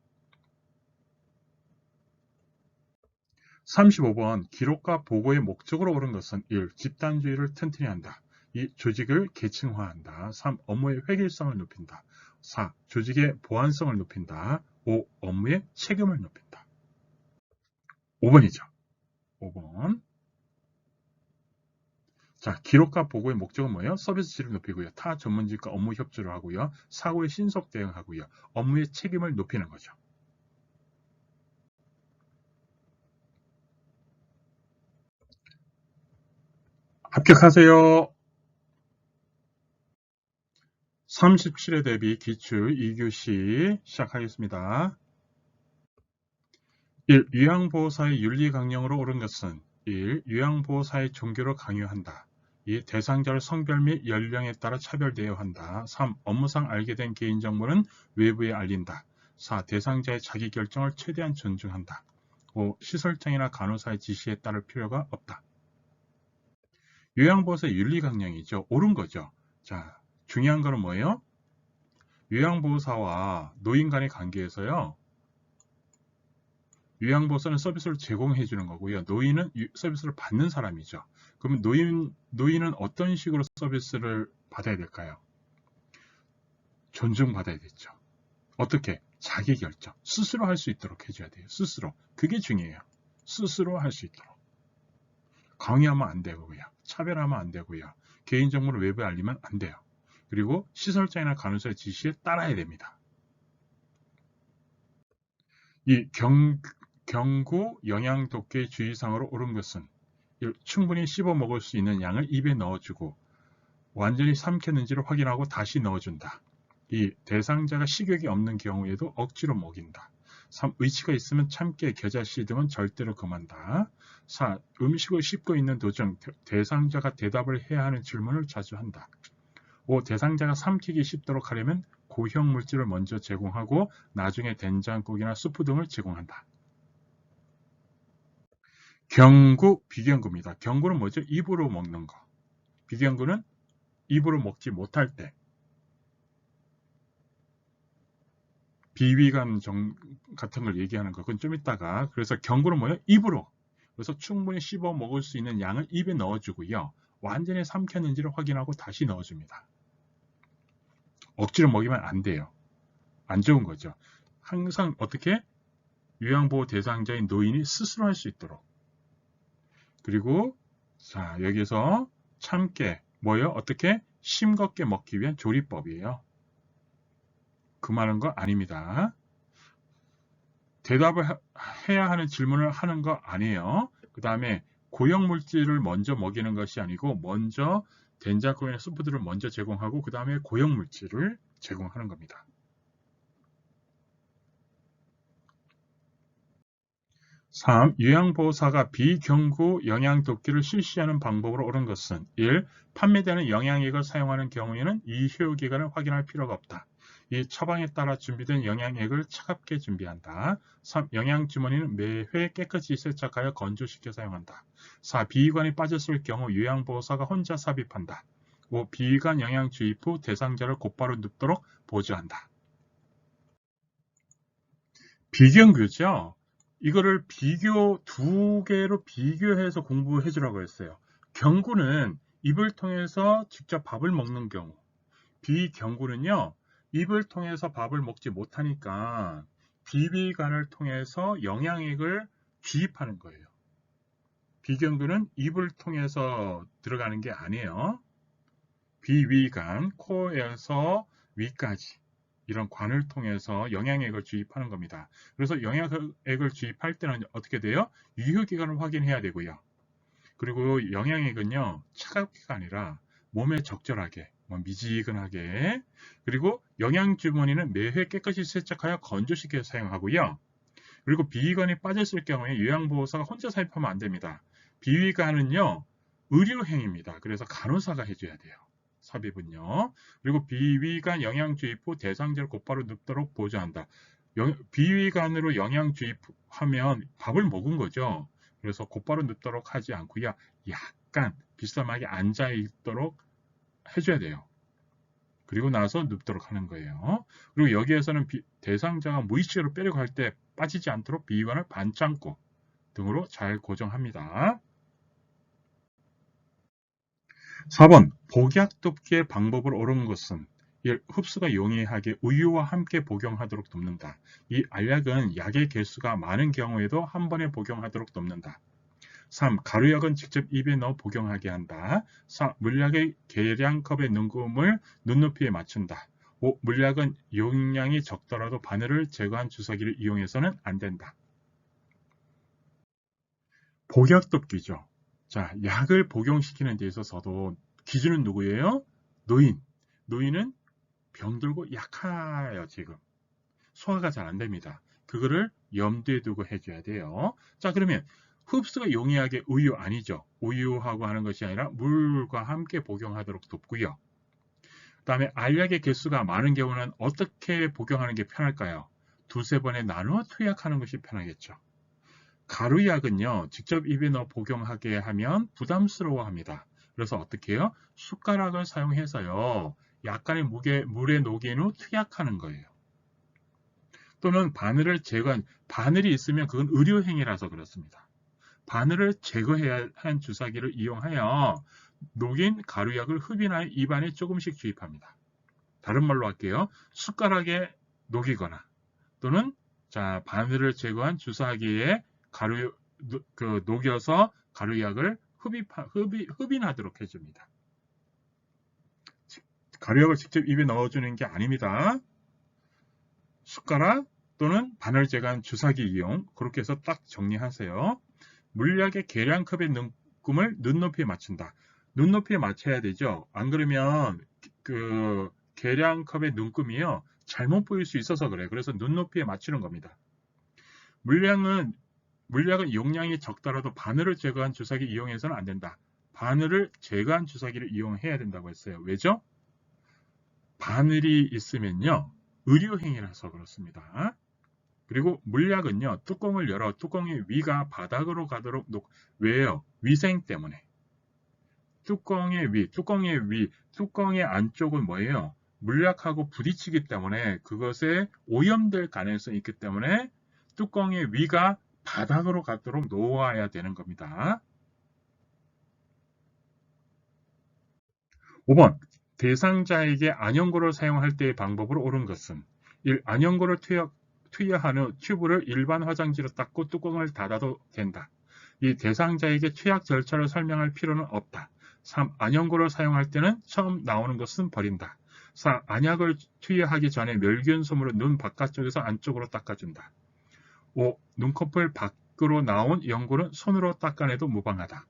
35번. 기록과 보고의 목적으로 옳은 것은 1. 집단주의를 튼튼히 한다. 2. 조직을 계층화한다. 3. 업무의 획일성을 높인다. 4. 조직의 보안성을 높인다. 5. 업무의 책임을 높인다. 5번이죠. 5번. 자, 기록과 보고의 목적은 뭐예요? 서비스 질을 높이고요. 타 전문직과 업무 협조를 하고요. 사고에 신속 대응하고요. 업무의 책임을 높이는 거죠. 합격하세요. 37회 대비 기출 2교시 시작하겠습니다. 1. 요양보호사의 윤리강령으로 옳은 것은 1. 요양보호사의 종교를 강요한다. 2. 대상자를 성별 및 연령에 따라 차별되어야 한다. 3. 업무상 알게 된 개인정보는 외부에 알린다. 4. 대상자의 자기결정을 최대한 존중한다. 5. 시설장이나 간호사의 지시에 따를 필요가 없다. 요양보호사 윤리강령이죠. 옳은 거죠. 자, 중요한 거는 뭐예요? 요양보호사와 노인 간의 관계에서요. 요양보호사는 서비스를 제공해 주는 거고요. 노인은 서비스를 받는 사람이죠. 그러면 노인은 어떤 식으로 서비스를 받아야 될까요? 존중받아야겠죠. 어떻게? 자기 결정. 스스로 할 수 있도록 해줘야 돼요. 스스로. 그게 중요해요. 스스로 할 수 있도록. 강요하면 안 되고요. 차별하면 안 되고요. 개인정보를 외부에 알리면 안 돼요. 그리고 시설장이나 간호사의 지시에 따라야 됩니다. 이 경구 영양독계 주의사항으로 옳은 것은 충분히 씹어 먹을 수 있는 양을 입에 넣어주고 완전히 삼켰는지를 확인하고 다시 넣어준다. 이 대상자가 식욕이 없는 경우에도 억지로 먹인다. 3. 의치가 있으면 참깨, 겨자씨 등은 절대로 금한다. 4. 음식을 씹고 있는 도중 대상자가 대답을 해야 하는 질문을 자주 한다. 5. 대상자가 삼키기 쉽도록 하려면 고형 물질을 먼저 제공하고 나중에 된장국이나 수프 등을 제공한다. 경구, 비경구입니다. 경구는 뭐죠? 입으로 먹는 거. 비경구는 입으로 먹지 못할 때. 비위감 같은 걸 얘기하는 거. 그건 좀 이따가. 그래서 경구는 뭐예요? 입으로. 그래서 충분히 씹어 먹을 수 있는 양을 입에 넣어주고요. 완전히 삼켰는지를 확인하고 다시 넣어줍니다. 억지로 먹이면 안 돼요. 안 좋은 거죠. 항상 어떻게? 요양보호 대상자인 노인이 스스로 할 수 있도록. 그리고 자 여기서 참깨 뭐예요? 어떻게? 싱겁게 먹기 위한 조리법이에요. 금하는 거 아닙니다. 대답을 해야 하는 질문을 하는 거 아니에요. 그 다음에 고형물질을 먼저 먹이는 것이 아니고 먼저 된장국이나 수프들을 먼저 제공하고 그 다음에 고형물질을 제공하는 겁니다. 3. 요양보호사가 비경구 영양독기를 실시하는 방법으로 옳은 것은 1. 판매되는 영양액을 사용하는 경우에는 이효기간을 확인할 필요가 없다. 이 처방에 따라 준비된 영양액을 차갑게 준비한다. 3. 영양주머니는 매회 깨끗이 세척하여 건조시켜 사용한다. 4. 비위관이 빠졌을 경우 요양보호사가 혼자 삽입한다. 5. 비위관 영양 주입 후 대상자를 곧바로 눕도록 보조한다. 비경구죠. 이거를 두 개로 비교해서 공부해 주라고 했어요. 경구는 입을 통해서 직접 밥을 먹는 경우, 비경구는요, 입을 통해서 밥을 먹지 못하니까 비위관을 통해서 영양액을 주입하는 거예요. 비경구는 입을 통해서 들어가는 게 아니에요. 비위관, 코에서 위까지. 이런 관을 통해서 영양액을 주입하는 겁니다. 그래서 영양액을 주입할 때는 어떻게 돼요? 유효기간을 확인해야 되고요. 그리고 영양액은요, 차갑게가 아니라 몸에 적절하게, 미지근하게, 그리고 영양주머니는 매회 깨끗이 세척하여 건조시켜 사용하고요. 그리고 비위관이 빠졌을 경우에 요양보호사가 혼자 삽입하면 안 됩니다. 비위관은요, 의료행위입니다. 그래서 간호사가 해줘야 돼요. 삽입은요. 그리고 비위관 영양 주입 후 대상자를 곧바로 눕도록 보조한다. 비위관으로 영양 주입하면 밥을 먹은 거죠. 그래서 곧바로 눕도록 하지 않고요. 약간 비스듬하게 앉아 있도록 해줘야 돼요. 그리고 나서 눕도록 하는 거예요. 그리고 여기에서는 대상자가 무의식으로 빼려고 할 때 빠지지 않도록 비위관을 반창고 등으로 잘 고정합니다. 4번 복약독기의 방법을 옳은 것은 1. 흡수가 용이하게 우유와 함께 복용하도록 돕는다. 이 알약은 약의 개수가 많은 경우에도 한 번에 복용하도록 돕는다. 3. 가루약은 직접 입에 넣어 복용하게 한다. 4. 물약의 계량컵의 눈금을 눈높이에 맞춘다. 5. 물약은 용량이 적더라도 바늘을 제거한 주사기를 이용해서는 안 된다. 복약독기죠. 자, 약을 복용시키는 데 있어서도 기준은 누구예요? 노인. 노인은 병들고 약해요, 지금. 소화가 잘 안 됩니다. 그거를 염두에 두고 해줘야 돼요. 자, 그러면 흡수가 용이하게 우유 아니죠. 우유하고 하는 것이 아니라 물과 함께 복용하도록 돕고요. 그 다음에 알약의 개수가 많은 경우는 어떻게 복용하는 게 편할까요? 두세 번에 나누어 투약하는 것이 편하겠죠. 가루약은요, 직접 입에 넣어 복용하게 하면 부담스러워합니다. 그래서 어떻게 해요? 숟가락을 사용해서요. 약간의 물에 녹인 후 투약하는 거예요. 또는 바늘을 제거한, 바늘이 있으면 그건 의료행위라서 그렇습니다. 바늘을 제거해야 한 주사기를 이용하여 녹인 가루약을 흡인하여 입안에 조금씩 주입합니다. 다른 말로 할게요. 숟가락에 녹이거나 또는 바늘을 제거한 주사기에 녹여서 가루약을 흡인하도록 해줍니다. 가루약을 직접 입에 넣어주는 게 아닙니다. 숟가락 또는 바늘 제거한 주사기 이용, 그렇게 해서 딱 정리하세요. 물약의 계량컵의 눈금을 눈높이에 맞춘다. 눈높이에 맞춰야 되죠. 안 그러면 그 계량컵의 눈금이요 잘못 보일 수 있어서 그래요. 그래서 눈높이에 맞추는 겁니다. 물약은 용량이 적더라도 바늘을 제거한 주사기 이용해서는 안 된다. 바늘을 제거한 주사기를 이용해야 된다고 했어요. 왜죠? 바늘이 있으면요 의료행위라서 그렇습니다. 그리고 물약은요 뚜껑을 열어 뚜껑의 위가 바닥으로 가도록 왜요? 위생 때문에. 뚜껑의 안쪽은 뭐예요? 물약하고 부딪히기 때문에 그것에 오염될 가능성이 있기 때문에 뚜껑의 위가 바닥으로 가도록 놓아야 되는 겁니다. 5번. 대상자에게 안연고를 사용할 때의 방법으로 옳은 것은 1. 안연고를 투여한 후 튜브를 일반 화장지로 닦고 뚜껑을 닫아도 된다. 2. 대상자에게 투약 절차를 설명할 필요는 없다. 3. 안연고를 사용할 때는 처음 나오는 것은 버린다. 4. 안약을 투여하기 전에 멸균솜으로 눈 바깥쪽에서 안쪽으로 닦아준다. 5. 눈꺼풀 밖으로 나온 연고는 손으로 닦아내도 무방하다.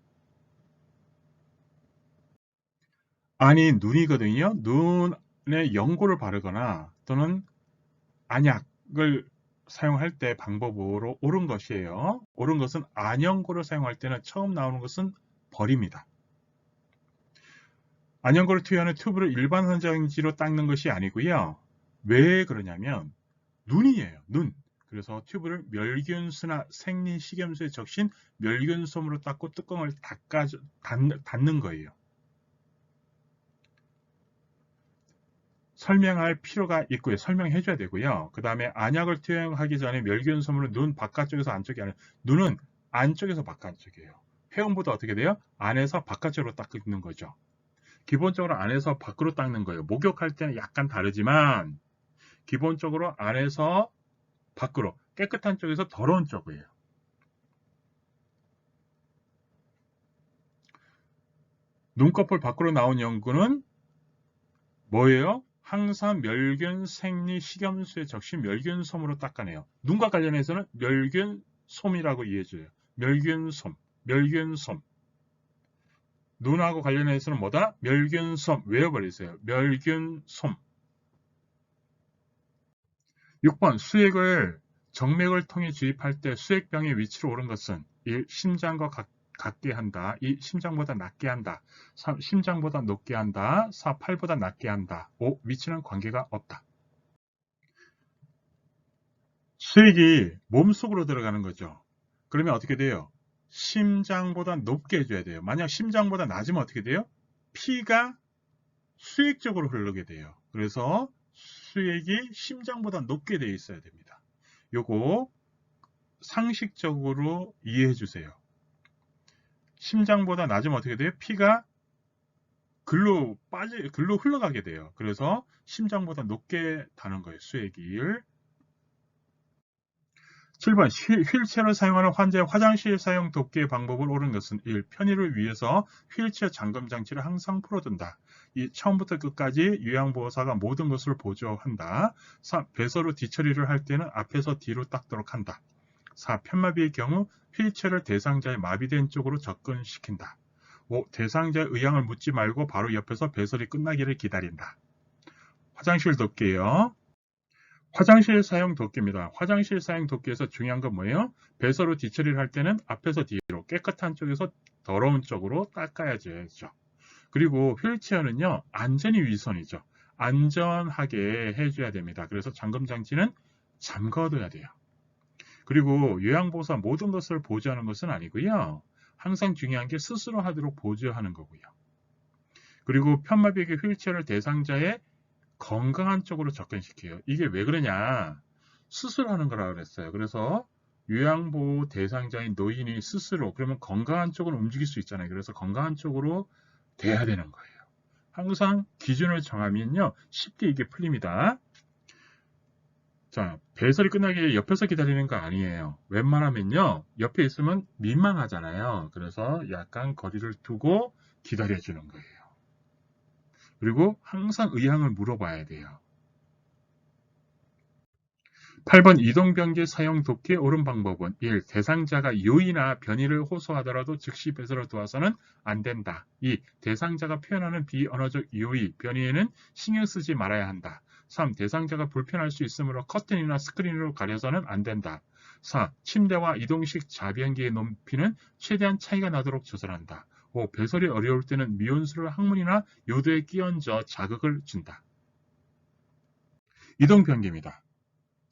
아니 눈이거든요. 눈에 연고를 바르거나 또는 안약을 사용할 때 방법으로 옳은 것이에요. 옳은 것은 안연고를 사용할 때는 처음 나오는 것은 버립니다. 안연고를 투여하는 튜브를 일반 화장지로 닦는 것이 아니고요. 왜 그러냐면 눈이에요. 눈. 그래서 튜브를 멸균수나 생리식염수에 적신 멸균솜으로 닦고 뚜껑을 닫는 거예요. 설명할 필요가 있고요. 설명해 줘야 되고요. 그 다음에 안약을 투여하기 전에 멸균솜으로 눈 바깥쪽에서 안쪽이 아니라 눈은 안쪽에서 바깥쪽이에요. 회원보다 어떻게 돼요? 안에서 바깥쪽으로 닦는 거죠. 기본적으로 안에서 밖으로 닦는 거예요. 목욕할 때는 약간 다르지만 기본적으로 안에서 밖으로 깨끗한 쪽에서 더러운 쪽이에요. 눈꺼풀 밖으로 나온 연고는 뭐예요? 항상 멸균, 생리, 식염수에 적신 멸균솜으로 닦아내요. 눈과 관련해서는 멸균솜이라고 이해해줘요. 멸균솜. 눈하고 관련해서는 뭐다? 멸균솜. 외워버리세요. 멸균솜. 6번. 수액을 정맥을 통해 주입할 때 수액병의 위치로 옳은 것은 1. 심장과 같게 한다. 2. 심장보다 낮게 한다. 3. 심장보다 높게 한다. 4. 팔보다 낮게 한다. 5. 위치는 관계가 없다. 수액이 몸속으로 들어가는 거죠. 그러면 어떻게 돼요? 심장보다 높게 해줘야 돼요. 만약 심장보다 낮으면 어떻게 돼요? 피가 수액 쪽으로 흐르게 돼요. 그래서 수액이 심장보다 높게 되어 있어야 됩니다. 요거 상식적으로 이해해 주세요. 심장보다 낮으면 어떻게 돼요? 피가 글로 흘러가게 돼요. 그래서 심장보다 높게 다는 거예요. 수액이. 7번. 휠체어를 사용하는 환자의 화장실 사용 돕기의 방법을 옳은 것은 1. 편의를 위해서 휠체어 잠금 장치를 항상 풀어둔다. 2. 처음부터 끝까지 요양보호사가 모든 것을 보조한다. 3. 배서로 뒤처리를 할 때는 앞에서 뒤로 닦도록 한다. 4. 편마비의 경우 휠체어를 대상자의 마비된 쪽으로 접근시킨다. 5. 대상자의 의향을 묻지 말고 바로 옆에서 배설이 끝나기를 기다린다. 화장실 돕기예요. 화장실 사용 돕기입니다. 화장실 사용 돕기에서 중요한 건 뭐예요? 배설로 뒤처리를 할 때는 앞에서 뒤로 깨끗한 쪽에서 더러운 쪽으로 닦아야죠. 그리고 휠체어는요 안전이 위선이죠. 안전하게 해줘야 됩니다. 그래서 잠금 장치는 잠궈둬야 돼요. 그리고 요양보호사 모든 것을 보조하는 것은 아니고요. 항상 중요한 게 스스로 하도록 보조하는 거고요. 그리고 편마비계 휠체어를 대상자의 건강한 쪽으로 접근시켜요. 이게 왜 그러냐? 수술하는 거라 그랬어요. 그래서 요양보호 대상자인 노인이 스스로 그러면 건강한 쪽으로 움직일 수 있잖아요. 그래서 건강한 쪽으로 돼야 되는 거예요. 항상 기준을 정하면요. 쉽게 이게 풀립니다. 자, 배설이 끝나기 옆에서 기다리는 거 아니에요. 웬만하면요. 옆에 있으면 민망하잖아요. 그래서 약간 거리를 두고 기다려주는 거예요. 그리고 항상 의향을 물어봐야 돼요. 8번 이동변기 사용 돕기에 옳은 방법은 1. 대상자가 요의나 변이를 호소하더라도 즉시 배설을 도와서는 안 된다. 2. 대상자가 표현하는 비언어적 요의, 변이에는 신경 쓰지 말아야 한다. 3. 대상자가 불편할 수 있으므로 커튼이나 스크린으로 가려서는 안 된다. 4. 침대와 이동식 자변기의 높이는 최대한 차이가 나도록 조절한다. 5. 배설이 어려울 때는 미온수를 항문이나 요도에 끼얹어 자극을 준다. 이동변기입니다.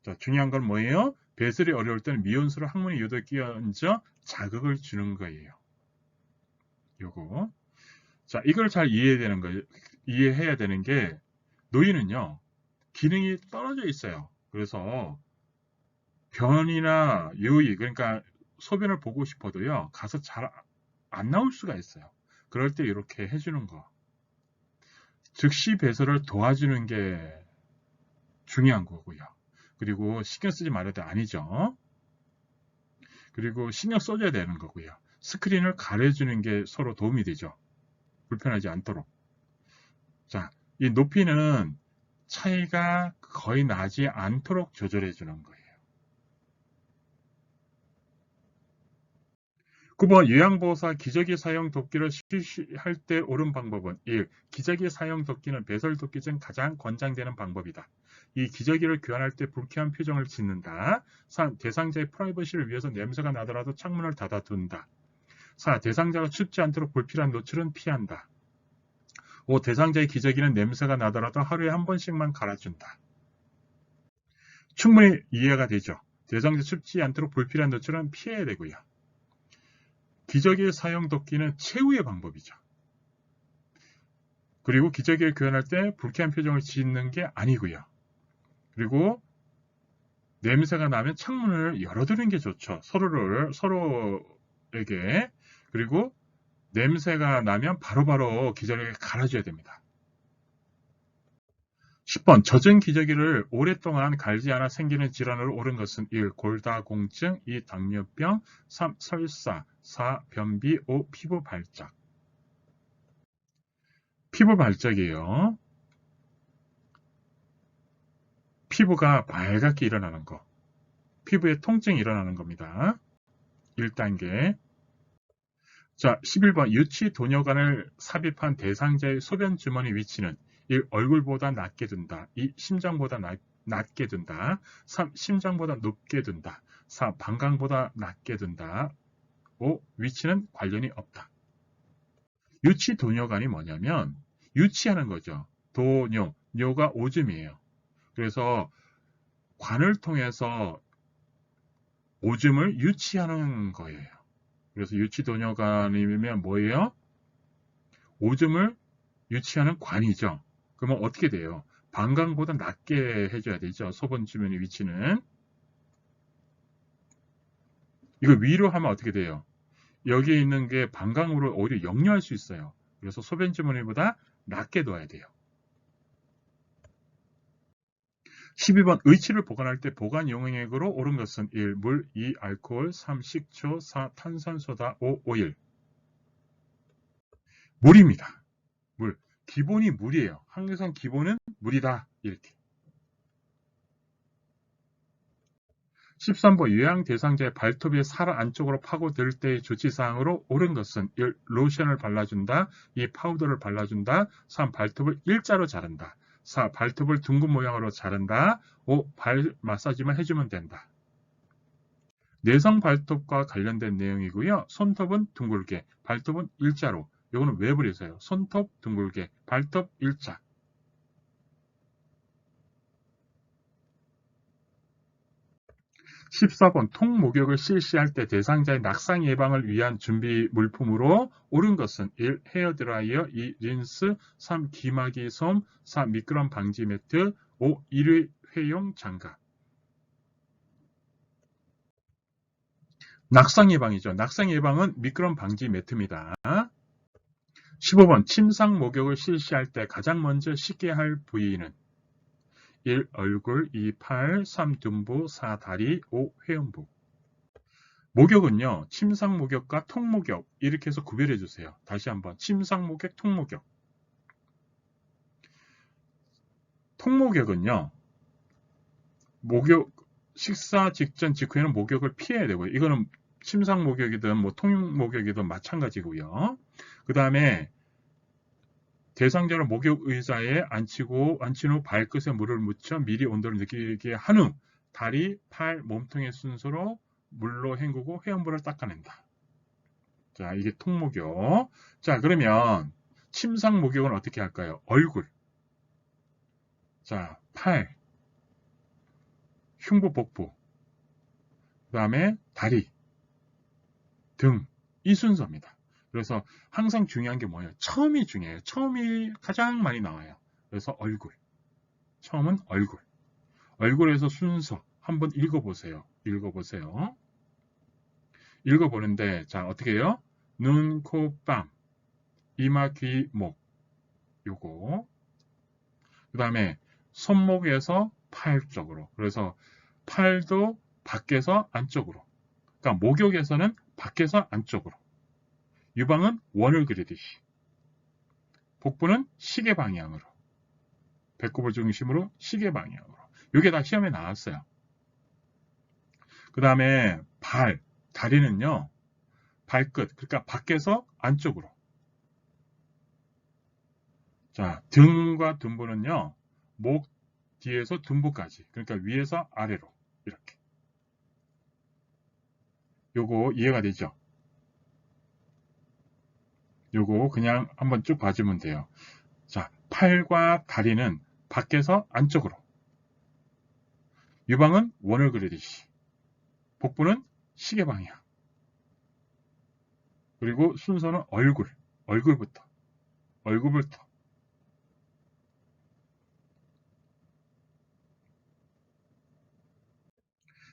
자, 중요한 건 뭐예요? 배설이 어려울 때는 미온수를 항문의 요도에 끼얹어 자극을 주는 거예요. 요거. 자, 이걸 잘 이해해야 되는 게 노인은요, 기능이 떨어져 있어요. 그래서 변이나 요의, 그러니까 소변을 보고 싶어도요, 가서 잘 안 나올 수가 있어요. 그럴 때 이렇게 해주는 거. 즉시 배설을 도와주는 게 중요한 거고요. 그리고 신경 쓰지 말아야 돼. 아니죠. 그리고 신경 써줘야 되는 거고요. 스크린을 가려주는 게 서로 도움이 되죠. 불편하지 않도록. 자, 이 높이는 차이가 거의 나지 않도록 조절해 주는 거예요. 9번 요양보호사 기저귀 사용 돕기를 실시할 때 옳은 방법은 1. 기저귀 사용 돕기는 배설 돕기 중 가장 권장되는 방법이다. 2. 기저귀를 교환할 때 불쾌한 표정을 짓는다. 3. 대상자의 프라이버시를 위해서 냄새가 나더라도 창문을 닫아둔다. 4. 대상자가 춥지 않도록 불필요한 노출은 피한다. 5. 대상자의 기저귀는 냄새가 나더라도 하루에 한 번씩만 갈아준다. 충분히 이해가 되죠. 대상자 춥지 않도록 불필요한 노출은 피해야 되고요. 기저귀 사용 돕기는 최후의 방법이죠. 그리고 기저귀를 교환할 때 불쾌한 표정을 짓는 게 아니고요. 그리고 냄새가 나면 창문을 열어두는 게 좋죠. 서로에게. 그리고 냄새가 나면 바로바로 기저귀를 갈아줘야 됩니다. 10번 젖은 기저귀를 오랫동안 갈지 않아 생기는 질환으로 옳은 것은 1. 골다공증 2. 당뇨병 3. 설사 4. 변비 5. 피부 발작. 피부 발작이에요. 피부가 빨갛게 일어나는 거. 피부에 통증이 일어나는 겁니다. 1단계. 자, 11번 유치 도뇨관을 삽입한 대상자의 소변 주머니 위치는 1. 얼굴보다 낮게 둔다. 2. 심장보다 낮게 둔다. 3. 심장보다 높게 둔다. 4. 방광보다 낮게 둔다. 5. 위치는 관련이 없다. 유치 도뇨관이 뭐냐면 유치하는 거죠. 도뇨, 뇨가 오줌이에요. 그래서 관을 통해서 오줌을 유치하는 거예요. 그래서 유치도뇨관이면 뭐예요? 오줌을 유치하는 관이죠. 그러면 어떻게 돼요? 방광보다 낮게 해줘야 되죠. 소변 주머니 위치는. 이거 위로 하면 어떻게 돼요? 여기에 있는 게 방광으로 오히려 역류할 수 있어요. 그래서 소변 주머니보다 낮게 둬야 돼요. 12번 의치를 보관할 때 보관 용액으로 옳은 것은 1. 물, 2. 알코올, 3. 식초, 4. 탄산소다, 5. 오일. 물입니다. 물. 기본이 물이에요. 항상 기본은 물이다. 이렇게. 13번 요양 대상자의 발톱이 살 안쪽으로 파고들 때의 조치사항으로 옳은 것은 1. 로션을 발라준다. 2. 파우더를 발라준다. 3. 발톱을 일자로 자른다. 4. 발톱을 둥근 모양으로 자른다. 5. 발 마사지만 해주면 된다. 내성 발톱과 관련된 내용이고요. 손톱은 둥글게, 발톱은 일자로. 이거는 왜 그래서요? 손톱 둥글게, 발톱 일자. 14번 통목욕을 실시할 때 대상자의 낙상 예방을 위한 준비 물품으로 옳은 것은 1. 헤어드라이어 2. 린스 3. 기마기 솜 4. 미끄럼 방지 매트 5. 일회용 장갑. 낙상 예방이죠. 낙상 예방은 미끄럼 방지 매트입니다. 15번 침상 목욕을 실시할 때 가장 먼저 씻게 할 부위는 1. 얼굴 2. 팔 3. 둔부 4. 다리 5. 회음부. 목욕은요. 침상 목욕과 통목욕 이렇게 해서 구별해 주세요. 다시 한번 침상 목욕, 통목욕. 통목욕은요. 목욕 식사 직전 직후에는 목욕을 피해야 되고요. 이거는 침상 목욕이든 뭐 통목욕이든 마찬가지고요. 그 다음에 대상자를 목욕 의자에 앉힌 후 발끝에 물을 묻혀 미리 온도를 느끼게 한 후 다리, 팔, 몸통의 순서로 물로 헹구고 회음부를 닦아낸다. 자, 이게 통목욕. 자, 그러면 침상 목욕은 어떻게 할까요? 얼굴. 자, 팔, 흉부, 복부. 그 다음에 다리, 등. 이 순서입니다. 그래서 항상 중요한 게 뭐예요? 처음이 중요해요. 처음이 가장 많이 나와요. 그래서 얼굴. 처음은 얼굴. 얼굴에서 순서 한번 읽어보세요. 읽어보는데 자 어떻게 해요? 눈, 코, 뺨, 이마, 귀, 목 요거 그 다음에 손목에서 팔 쪽으로 그래서 팔도 밖에서 안쪽으로 그러니까 목욕에서는 밖에서 안쪽으로 유방은 원을 그리듯이 복부는 시계 방향으로 배꼽을 중심으로 시계 방향으로 이게 다 시험에 나왔어요. 그 다음에 발, 다리는요 발끝 그러니까 밖에서 안쪽으로 자 등과 둔부는요 목 뒤에서 둔부까지 그러니까 위에서 아래로 이렇게 요거 이해가 되죠? 요거 그냥 한번 쭉 봐주면 돼요. 자 팔과 다리는 밖에서 안쪽으로 유방은 원을 그리듯이 복부는 시계 방향 그리고 순서는 얼굴부터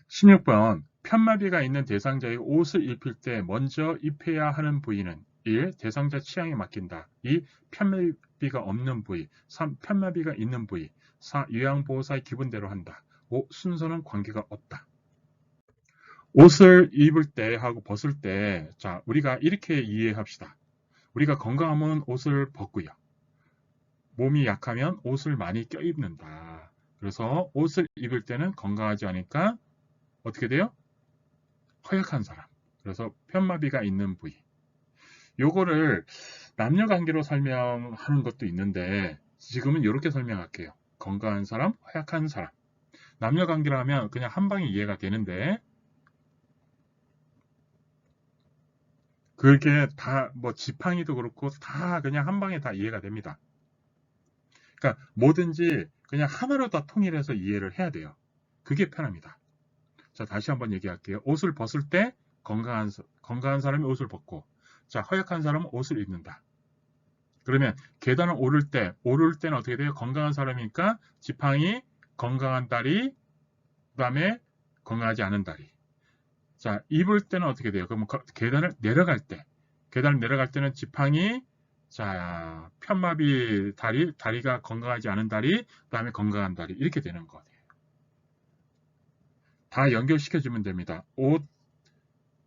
16번 편마비가 있는 대상자의 옷을 입힐 때 먼저 입혀야 하는 부위는 1. 대상자 취향에 맡긴다. 2. 편마비가 없는 부위 3. 편마비가 있는 부위 4. 요양보호사의 기분대로 한다. 5. 순서는 관계가 없다. 옷을 입을 때 하고 벗을 때 자 우리가 이렇게 이해합시다. 우리가 건강하면 옷을 벗고요. 몸이 약하면 옷을 많이 껴입는다. 그래서 옷을 입을 때는 건강하지 않으니까 어떻게 돼요? 허약한 사람. 그래서 편마비가 있는 부위. 요거를 남녀관계로 설명하는 것도 있는데 지금은 이렇게 설명할게요. 건강한 사람, 허약한 사람. 남녀관계로 하면 그냥 한 방에 이해가 되는데 그게 다 뭐 지팡이도 그렇고 다 그냥 한 방에 다 이해가 됩니다. 그러니까 뭐든지 그냥 하나로 다 통일해서 이해를 해야 돼요. 그게 편합니다. 자, 다시 한번 얘기할게요. 옷을 벗을 때 건강한 사람이 옷을 벗고 자, 허약한 사람은 옷을 입는다. 그러면 계단을 오를 때는 어떻게 돼요? 건강한 사람이니까 지팡이, 건강한 다리, 그 다음에 건강하지 않은 다리. 자, 입을 때는 어떻게 돼요? 그러면 계단을 내려갈 때는 지팡이, 자, 편마비 다리가 건강하지 않은 다리, 그 다음에 건강한 다리. 이렇게 되는 거예요. 다 연결시켜주면 됩니다. 옷,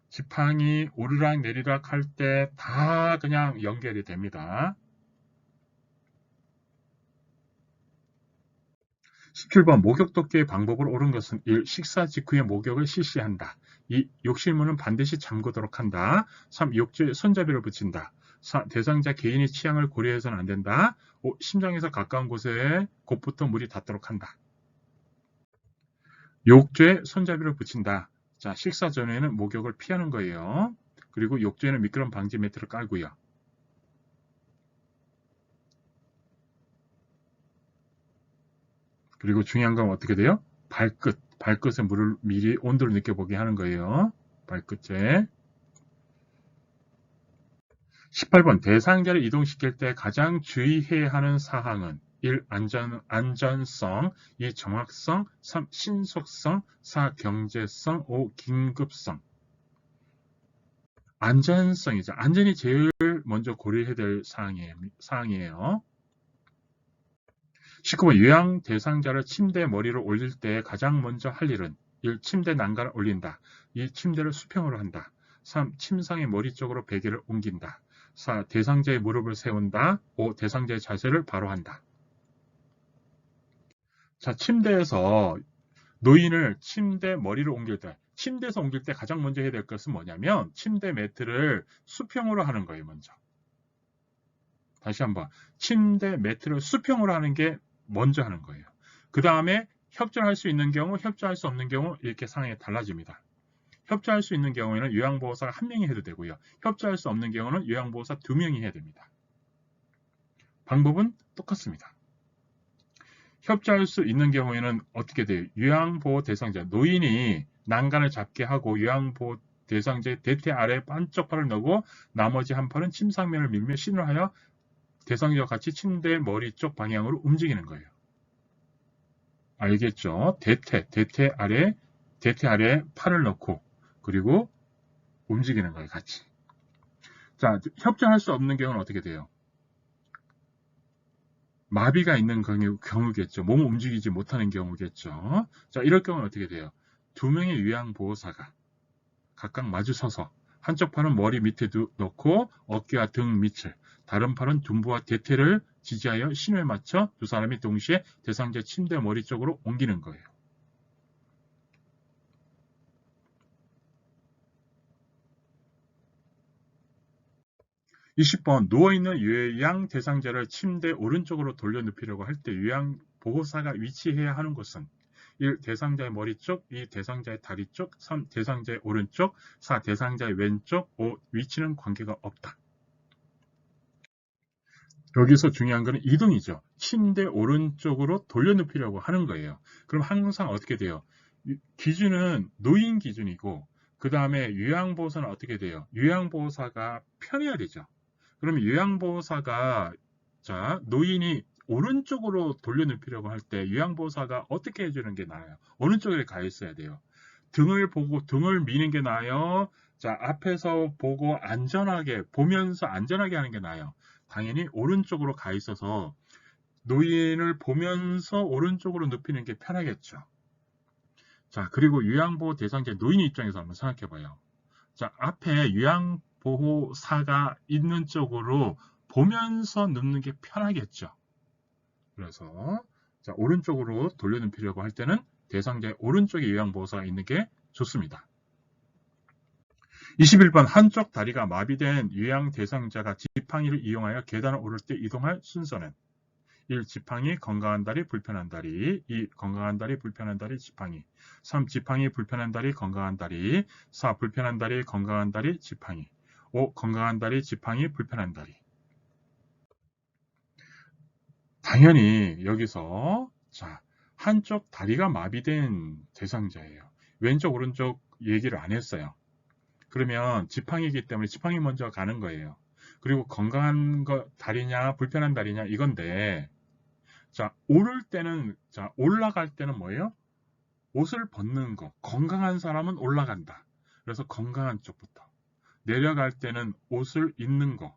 지팡이, 오르락 내리락 할 때 다 그냥 연결이 됩니다. 17번 목욕 돕기의 방법을 옳은 것은 1. 식사 직후에 목욕을 실시한다. 2. 욕실문은 반드시 잠그도록 한다. 3. 욕조에 손잡이를 붙인다. 4. 대상자 개인의 취향을 고려해서는 안 된다. 5. 심장에서 가까운 곳에 곧부터 물이 닿도록 한다. 욕조에 손잡이를 붙인다. 자, 식사 전에는 목욕을 피하는 거예요. 그리고 욕조에는 미끄럼 방지 매트를 깔고요. 그리고 중요한 건 어떻게 돼요? 발끝. 발끝에 물을 미리 온도를 느껴보게 하는 거예요. 발끝에. 18번 대상자를 이동시킬 때 가장 주의해야 하는 사항은 1. 안전성 2. 정확성 3. 신속성 4. 경제성 5. 긴급성. 안전성이죠. 안전이 제일 먼저 고려해야 될 사항이에요. 19번 요양 대상자를 침대 머리로 올릴 때 가장 먼저 할 일은 1. 침대 난간을 올린다. 2. 침대를 수평으로 한다. 3. 침상의 머리 쪽으로 베개를 옮긴다. 4. 대상자의 무릎을 세운다. 5. 대상자의 자세를 바로 한다. 자, 침대에서 노인을 침대 머리로 옮길 때, 침대에서 옮길 때 가장 먼저 해야 될 것은 뭐냐면 침대 매트를 수평으로 하는 거예요. 먼저. 다시 한번 침대 매트를 수평으로 하는 게 먼저 하는 거예요. 그 다음에 협조할 수 있는 경우, 협조할 수 없는 경우 이렇게 상황이 달라집니다. 협조할 수 있는 경우에는 요양보호사가 1명이 해도 되고요. 협조할 수 없는 경우는 요양보호사 2명이 해야 됩니다. 방법은 똑같습니다. 협조할 수 있는 경우에는 어떻게 돼요? 요양보호 대상자, 노인이 난간을 잡게 하고 요양보호 대상자의 대퇴 아래 한쪽 팔을 넣고 나머지 한 팔은 침상면을 밀며 신호하여 대상자와 같이 침대 머리 쪽 방향으로 움직이는 거예요. 알겠죠? 대퇴 아래 팔을 넣고 그리고 움직이는 거예요. 같이. 자, 협조할 수 없는 경우는 어떻게 돼요? 마비가 있는 경우겠죠. 몸을 움직이지 못하는 경우겠죠. 자, 이럴 경우는 어떻게 돼요? 2명의 요양보호사가 각각 마주 서서 한쪽 팔은 머리 밑에 넣고 어깨와 등 밑을, 다른 팔은 둔부와 대퇴를 지지하여 신호에 맞춰 두 사람이 동시에 대상자 침대 머리 쪽으로 옮기는 거예요. (20번) 누워있는 요양 대상자를 침대 오른쪽으로 돌려 눕히려고 할 때 요양 보호사가 위치해야 하는 곳은 1. 대상자의 머리 쪽, 2. 대상자의 다리 쪽, 3. 대상자의 오른쪽, 4. 대상자의 왼쪽, 5. 위치는 관계가 없다. 여기서 중요한 것은 이동이죠. 침대 오른쪽으로 돌려 눕히려고 하는 거예요. 그럼 항상 어떻게 돼요? 기준은 노인 기준이고 그 다음에 요양보호사는 어떻게 돼요? 요양보호사가 편해야 되죠. 그러면 요양보호사가 노인이 오른쪽으로 돌려눕히려고 할 때 요양보호사가 어떻게 해주는 게 나아요? 어느 쪽에 가 있어야 돼요? 등을 보고 등을 미는 게 나아요? 자, 앞에서 보고 보면서 안전하게 하는 게 나아요? 당연히 오른쪽으로 가 있어서 노인을 보면서 오른쪽으로 눕히는 게 편하겠죠. 자, 그리고 요양보호 대상자 노인 입장에서 한번 생각해 봐요. 자, 앞에 요양보호사가 있는 쪽으로 보면서 눕는 게 편하겠죠. 그래서 자, 오른쪽으로 돌려눕히려고 할 때는 대상자의 오른쪽에 요양보호사가 있는 게 좋습니다. 21번 한쪽 다리가 마비된 요양 대상자가 지팡이를 이용하여 계단을 오를 때 이동할 순서는 1. 지팡이, 건강한 다리, 불편한 다리. 2. 건강한 다리, 불편한 다리, 지팡이. 3. 지팡이, 불편한 다리, 건강한 다리. 4. 불편한 다리, 건강한 다리, 지팡이. 5. 건강한 다리, 지팡이, 불편한 다리. 당연히 여기서 한쪽 다리가 마비된 대상자예요. 왼쪽, 오른쪽 얘기를 안 했어요. 그러면 지팡이이기 때문에 지팡이 먼저 가는 거예요. 그리고 건강한 다리냐, 불편한 다리냐 이건데 자, 올라갈 때는 뭐예요? 옷을 벗는 거. 건강한 사람은 올라간다. 그래서 건강한 쪽부터. 내려갈 때는 옷을 입는 거.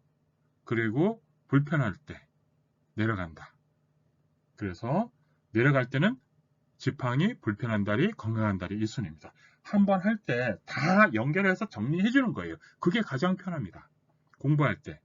그리고 불편할 때 내려간다. 그래서 내려갈 때는 지팡이, 불편한 다리, 건강한 다리 이 순입니다. 한번 할 때 다 연결해서 정리해 주는 거예요. 그게 가장 편합니다. 공부할 때.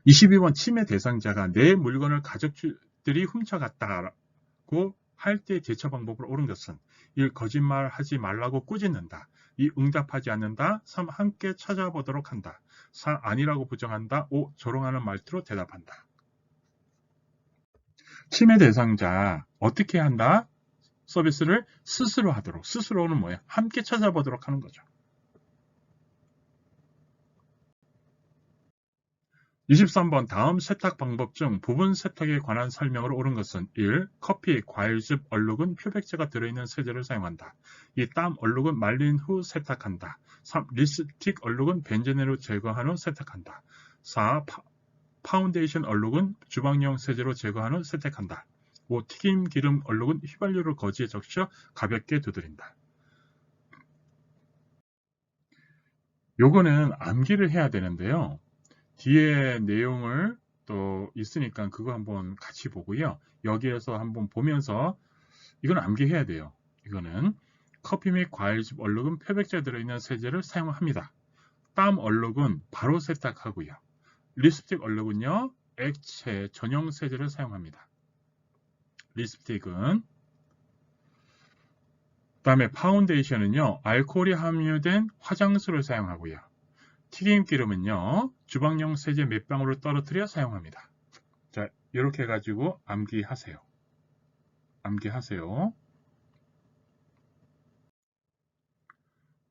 22번 침해 대상자가 내 물건을 가족들이 훔쳐갔다고 할 때 대처 방법을 옳은 것은 1. 거짓말하지 말라고 꾸짖는다. 2. 응답하지 않는다. 3. 함께 찾아보도록 한다. 4. 아니라고 부정한다. 5. 조롱하는 말투로 대답한다. 침해 대상자 어떻게 한다? 서비스를 스스로 하도록. 스스로는 뭐예요? 함께 찾아보도록 하는 거죠. 23번 다음 세탁 방법 중 부분 세탁에 관한 설명으로 옳은 것은 1. 커피, 과일즙, 얼룩은 표백제가 들어있는 세제를 사용한다. 2. 땀, 얼룩은 말린 후 세탁한다. 3. 립스틱, 얼룩은 벤젠으로 제거한 후 세탁한다. 4. 파운데이션 얼룩은 주방용 세제로 제거한 후 세탁한다. 5. 튀김 기름 얼룩은 휘발유를 거즈에 적셔 가볍게 두드린다. 요거는 암기를 해야 되는데요. 뒤에 내용을 또 있으니까 그거 한번 같이 보고요. 여기에서 한번 보면서 이건 암기해야 돼요. 이거는 커피 및 과일즙 얼룩은 표백제 들어있는 세제를 사용합니다. 땀 얼룩은 바로 세탁하고요. 립스틱 얼룩은요, 액체 전용 세제를 사용합니다. 립스틱은 그다음에 파운데이션은요, 알코올이 함유된 화장수를 사용하고요. 튀김기름은요, 주방용 세제 몇 방울을 떨어뜨려 사용합니다. 자, 이렇게 해가지고 암기하세요. 암기하세요.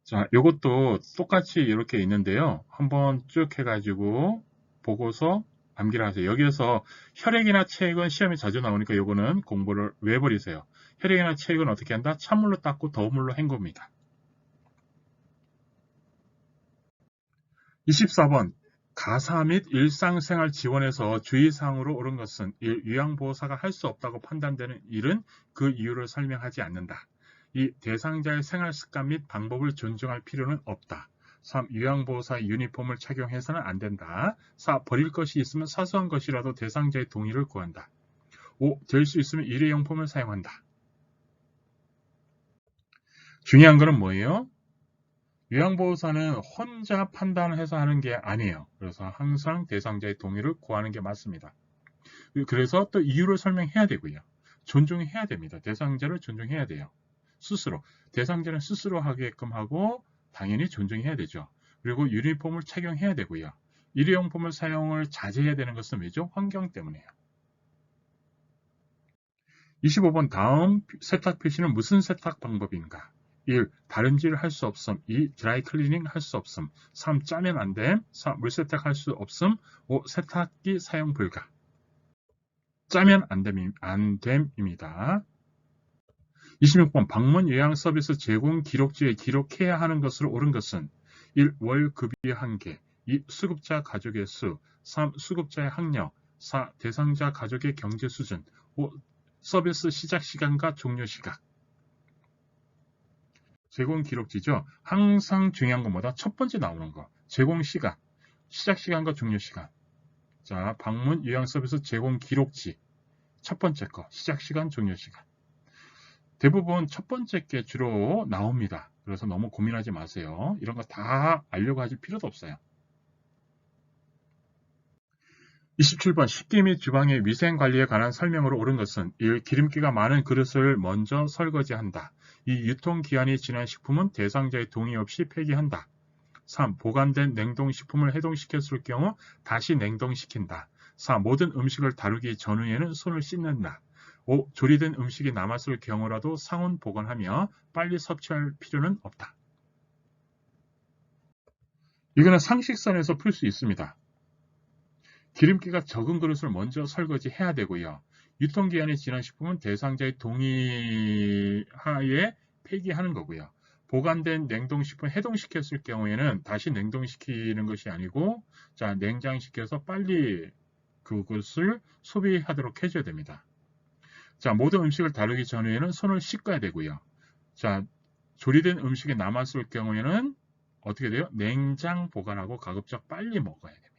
자, 이것도 똑같이 이렇게 있는데요. 한번 쭉 해가지고 보고서 암기를 하세요. 여기에서 혈액이나 체액은 시험에 자주 나오니까 이거는 공부를 외워버리세요. 혈액이나 체액은 어떻게 한다? 찬물로 닦고 더운 물로 헹굽니다. 24번 가사 및 일상생활 지원에서 주의사항으로 옳은 것은 1. 요양보호사가 할 수 없다고 판단되는 일은 그 이유를 설명하지 않는다. 2. 대상자의 생활습관 및 방법을 존중할 필요는 없다. 3. 요양보호사의 유니폼을 착용해서는 안 된다. 4. 버릴 것이 있으면 사소한 것이라도 대상자의 동의를 구한다. 5. 될 수 있으면 일회용품을 사용한다. 중요한 것은 뭐예요? 요양보호사는 혼자 판단해서 하는 게 아니에요. 그래서 항상 대상자의 동의를 구하는 게 맞습니다. 그래서 또 이유를 설명해야 되고요. 존중해야 됩니다. 대상자를 존중해야 돼요. 스스로. 대상자는 스스로 하게끔 하고 당연히 존중해야 되죠. 그리고 유니폼을 착용해야 되고요. 일회용품을 사용을 자제해야 되는 것은 왜죠? 환경 때문에요. 25번 다음 세탁 표시는 무슨 세탁 방법인가? 1. 다림질 할 수 없음. 2. 드라이 클리닝 할 수 없음. 3. 짜면 안 됨. 4. 물세탁 할 수 없음. 5. 세탁기 사용 불가. 짜면 안 됨입니다. 26번 방문 요양 서비스 제공 기록지에 기록해야 하는 것으로 옳은 것은 1. 월 급여 한계. 2. 수급자 가족의 수. 3. 수급자의 학력. 4. 대상자 가족의 경제 수준. 5. 서비스 시작 시간과 종료 시간. 제공 기록지죠. 항상 중요한 것보다 첫 번째 나오는 거. 제공 시간. 시작 시간과 종료 시간. 자, 방문 요양 서비스 제공 기록지. 첫 번째 거. 시작 시간, 종료 시간. 대부분 첫 번째 게 주로 나옵니다. 그래서 너무 고민하지 마세요. 이런 거 다 알려고 하실 필요도 없어요. 27번 식기 및 주방의 위생관리에 관한 설명으로 옳은 것은 1. 기름기가 많은 그릇을 먼저 설거지한다. 2. 유통기한이 지난 식품은 대상자의 동의 없이 폐기한다. 3. 보관된 냉동식품을 해동시켰을 경우 다시 냉동시킨다. 4. 모든 음식을 다루기 전후에는 손을 씻는다. 5. 조리된 음식이 남았을 경우라도 상온 보관하며 빨리 섭취할 필요는 없다. 이거는 상식선에서 풀 수 있습니다. 기름기가 적은 그릇을 먼저 설거지해야 되고요. 유통기한이 지난 식품은 대상자의 동의하에 폐기하는 거고요. 보관된 냉동식품 해동시켰을 경우에는 다시 냉동시키는 것이 아니고 자 냉장시켜서 빨리 그것을 소비하도록 해줘야 됩니다. 자 모든 음식을 다루기 전에는 손을 씻어야 되고요. 자 조리된 음식이 남았을 경우에는 어떻게 돼요? 냉장 보관하고 가급적 빨리 먹어야 됩니다.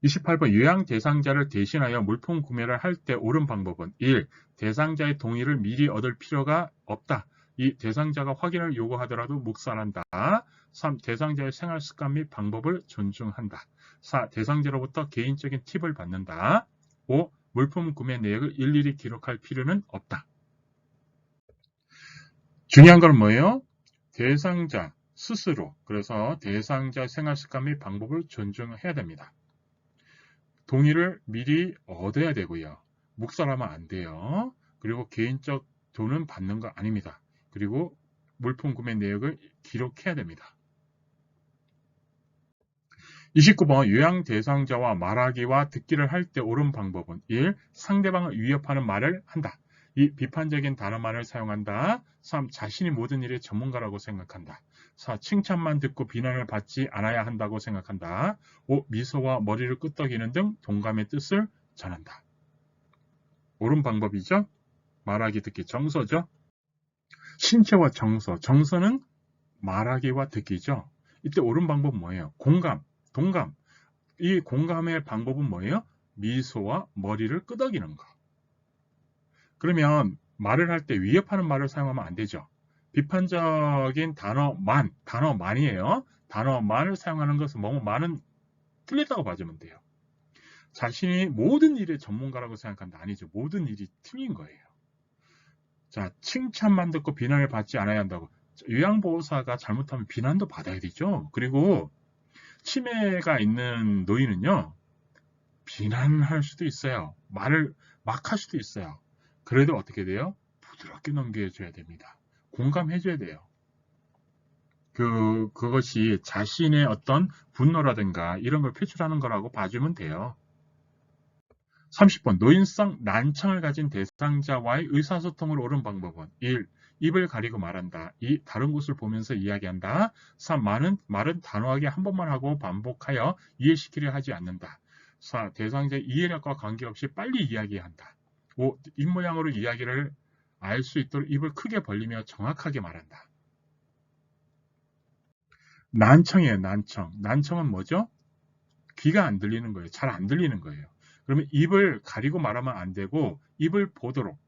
28번 요양 대상자를 대신하여 물품 구매를 할 때 옳은 방법은 1. 대상자의 동의를 미리 얻을 필요가 없다. 2. 대상자가 확인을 요구하더라도 묵살한다. 3. 대상자의 생활 습관 및 방법을 존중한다. 4. 대상자로부터 개인적인 팁을 받는다. 5. 물품 구매 내역을 일일이 기록할 필요는 없다. 중요한 건 뭐예요? 대상자 스스로 그래서 대상자 생활 습관 및 방법을 존중해야 됩니다. 동의를 미리 얻어야 되고요. 묵살하면 안 돼요. 그리고 개인적 돈은 받는 거 아닙니다. 그리고 물품 구매 내역을 기록해야 됩니다. 29번 요양 대상자와 말하기와 듣기를 할 때 옳은 방법은 1. 상대방을 위협하는 말을 한다. 2. 비판적인 단어만을 사용한다. 3. 자신이 모든 일의 전문가라고 생각한다. 4. 칭찬만 듣고 비난을 받지 않아야 한다고 생각한다. 5. 미소와 머리를 끄덕이는 등 동감의 뜻을 전한다. 옳은 방법이죠. 말하기 듣기 정서죠. 신체와 정서. 정서는 말하기와 듣기죠. 이때 옳은 방법은 뭐예요? 공감, 동감. 이 공감의 방법은 뭐예요? 미소와 머리를 끄덕이는 거. 그러면 말을 할 때 위협하는 말을 사용하면 안 되죠. 비판적인 단어만이에요. 단어만을 사용하는 것은 뭐만은 틀렸다고 봐주면 돼요. 자신이 모든 일의 전문가라고 생각한다. 아니죠. 모든 일이 틀린 거예요. 자, 칭찬만 듣고 비난을 받지 않아야 한다고. 요양보호사가 잘못하면 비난도 받아야 되죠. 그리고 치매가 있는 노인은요, 비난할 수도 있어요. 말을 막 할 수도 있어요. 그래도 어떻게 돼요? 부드럽게 넘겨줘야 됩니다. 공감해줘야 돼요. 그것이 자신의 어떤 분노라든가 이런 걸 표출하는 거라고 봐주면 돼요. 30번 노인성 난청을 가진 대상자와의 의사소통을 옳은 방법은 1. 입을 가리고 말한다. 2. 다른 곳을 보면서 이야기한다. 3. 말은 단호하게 한 번만 하고 반복하여 이해시키려 하지 않는다. 4. 대상자의 이해력과 관계없이 빨리 이야기한다. 5. 입모양으로 이야기를 알 수 있도록 입을 크게 벌리며 정확하게 말한다. 난청이에요. 난청. 난청은 뭐죠? 귀가 안 들리는 거예요. 잘 안 들리는 거예요. 그러면 입을 가리고 말하면 안 되고 입을 보도록,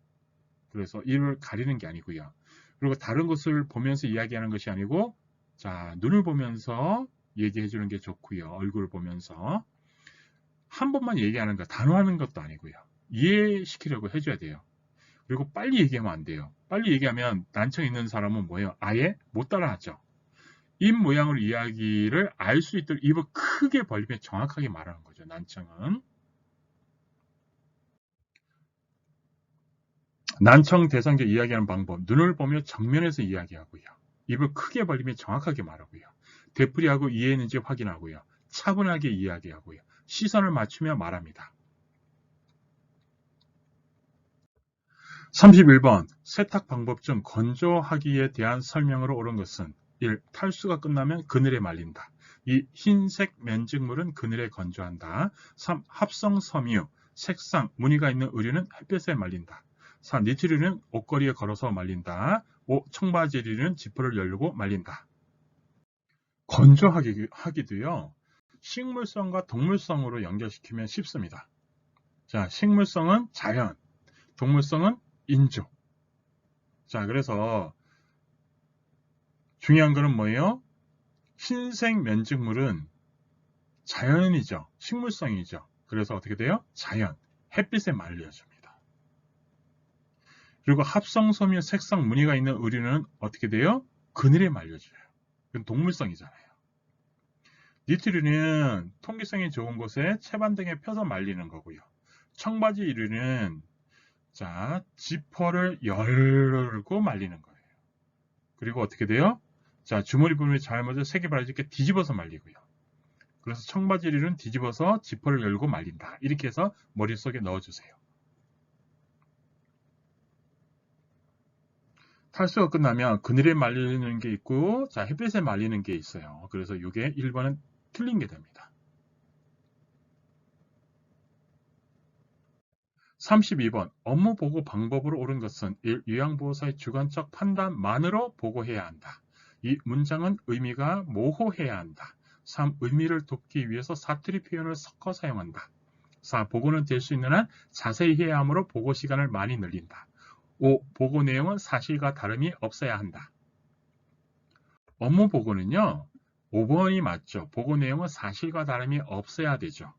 그래서 입을 가리는 게 아니고요. 그리고 다른 것을 보면서 이야기하는 것이 아니고, 자, 눈을 보면서 얘기해 주는 게 좋고요. 얼굴을 보면서 한 번만 얘기하는 거, 단호하는 것도 아니고요. 이해시키려고 해줘야 돼요. 그리고 빨리 얘기하면 안 돼요. 빨리 얘기하면 난청 있는 사람은 뭐예요? 아예 못 따라하죠. 입 모양으로 이야기를 알 수 있도록 입을 크게 벌리며 정확하게 말하는 거죠. 난청은. 난청 대상자 이야기하는 방법. 눈을 보며 정면에서 이야기하고요. 입을 크게 벌리며 정확하게 말하고요. 되풀이하고 이해했는지 확인하고요. 차분하게 이야기하고요. 시선을 맞추며 말합니다. 31번 세탁 방법 중 건조하기에 대한 설명으로 옳은 것은 1. 탈수가 끝나면 그늘에 말린다. 2. 흰색 면직물은 그늘에 건조한다. 3. 합성 섬유, 색상, 무늬가 있는 의류는 햇볕에 말린다. 4. 니트류는 옷걸이에 걸어서 말린다. 5. 청바지류는 지퍼를 열고 말린다. 건조하기도요. 식물성과 동물성으로 연결시키면 쉽습니다. 자, 식물성은 자연, 동물성은 인조. 자, 그래서 중요한 거는 뭐예요? 흰색 면직물은 자연이죠. 식물성이죠. 그래서 어떻게 돼요? 자연, 햇빛에 말려줍니다. 그리고 합성섬유 색상 무늬가 있는 의류는 어떻게 돼요? 그늘에 말려줘요. 그건 동물성이잖아요. 니트류는 통기성이 좋은 곳에 채반등에 펴서 말리는 거고요. 청바지 의류는 자, 지퍼를 열고 말리는 거예요. 그리고 어떻게 돼요? 자, 주머니 부분이 잘못해서 색이 바래지게 뒤집어서 말리고요. 그래서 청바지류는 뒤집어서 지퍼를 열고 말린다. 이렇게 해서 머릿속에 넣어주세요. 탈수가 끝나면 그늘에 말리는 게 있고, 자, 햇빛에 말리는 게 있어요. 그래서 이게 1번은 틀린 게 됩니다. 32번 업무 보고 방법으로 옳은 것은 1. 요양보호사의 주관적 판단만으로 보고해야 한다. 2. 문장은 의미가 모호해야 한다. 3. 의미를 돕기 위해서 사투리 표현을 섞어 사용한다. 4. 보고는 될 수 있는 한 자세히 해야 하므로 보고 시간을 많이 늘린다. 5. 보고 내용은 사실과 다름이 없어야 한다. 업무 보고는요. 5번이 맞죠. 보고 내용은 사실과 다름이 없어야 되죠.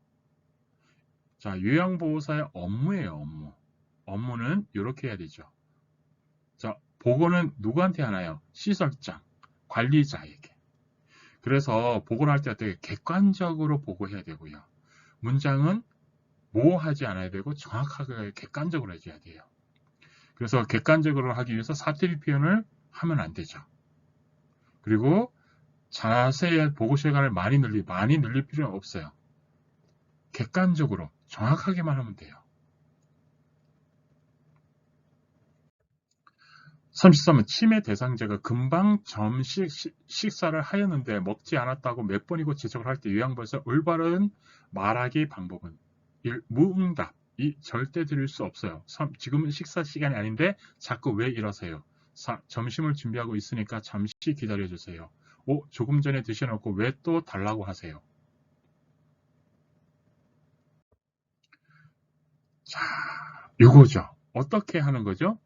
자, 요양보호사의 업무예요, 업무. 업무는 이렇게 해야 되죠. 자, 보고는 누구한테 하나요? 시설장, 관리자에게. 그래서 보고를 할 때 어떻게 객관적으로 보고해야 되고요. 문장은 모호하지 않아야 되고 정확하게 객관적으로 해줘야 돼요. 그래서 객관적으로 하기 위해서 사투리 표현을 하면 안 되죠. 그리고 자세히 보고 시간을 많이 늘릴 필요는 없어요. 객관적으로 정확하게만 하면 돼요. 33은 치매 대상자가 금방 식사를 하였는데 먹지 않았다고 몇 번이고 지적을 할 때 요양보에서 올바른 말하기 방법은 1. 무응답. 2. 절대 드릴 수 없어요. 3. 지금은 식사 시간이 아닌데 자꾸 왜 이러세요? 4. 점심을 준비하고 있으니까 잠시 기다려주세요. 5. 조금 전에 드셔놓고 왜 또 달라고 하세요? 자, 요거죠. 어떻게 하는 거죠?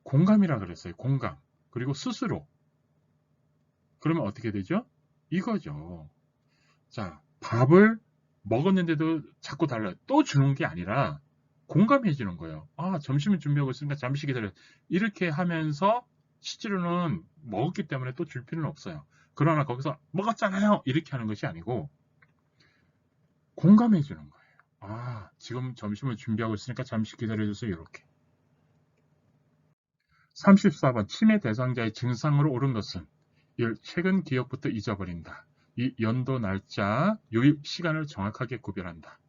공감이라 그랬어요. 공감. 그리고 스스로. 그러면 어떻게 되죠? 이거죠. 자, 밥을 먹었는데도 자꾸 달라요. 또 주는 게 아니라 공감해 주는 거예요. 아, 점심을 준비하고 있으니까 잠시 기다려. 이렇게 하면서 실제로는 먹었기 때문에 또 줄 필요는 없어요. 그러나 거기서 먹었잖아요. 이렇게 하는 것이 아니고 공감해 주는 거예요. 아, 지금 점심을 준비하고 있으니까 잠시 기다려 주세요. 이렇게. 34번 치매 대상자의 증상으로 옳은 것은 1. 최근 기억부터 잊어버린다. 2. 연도, 날짜, 유입 시간을 정확하게 구별한다.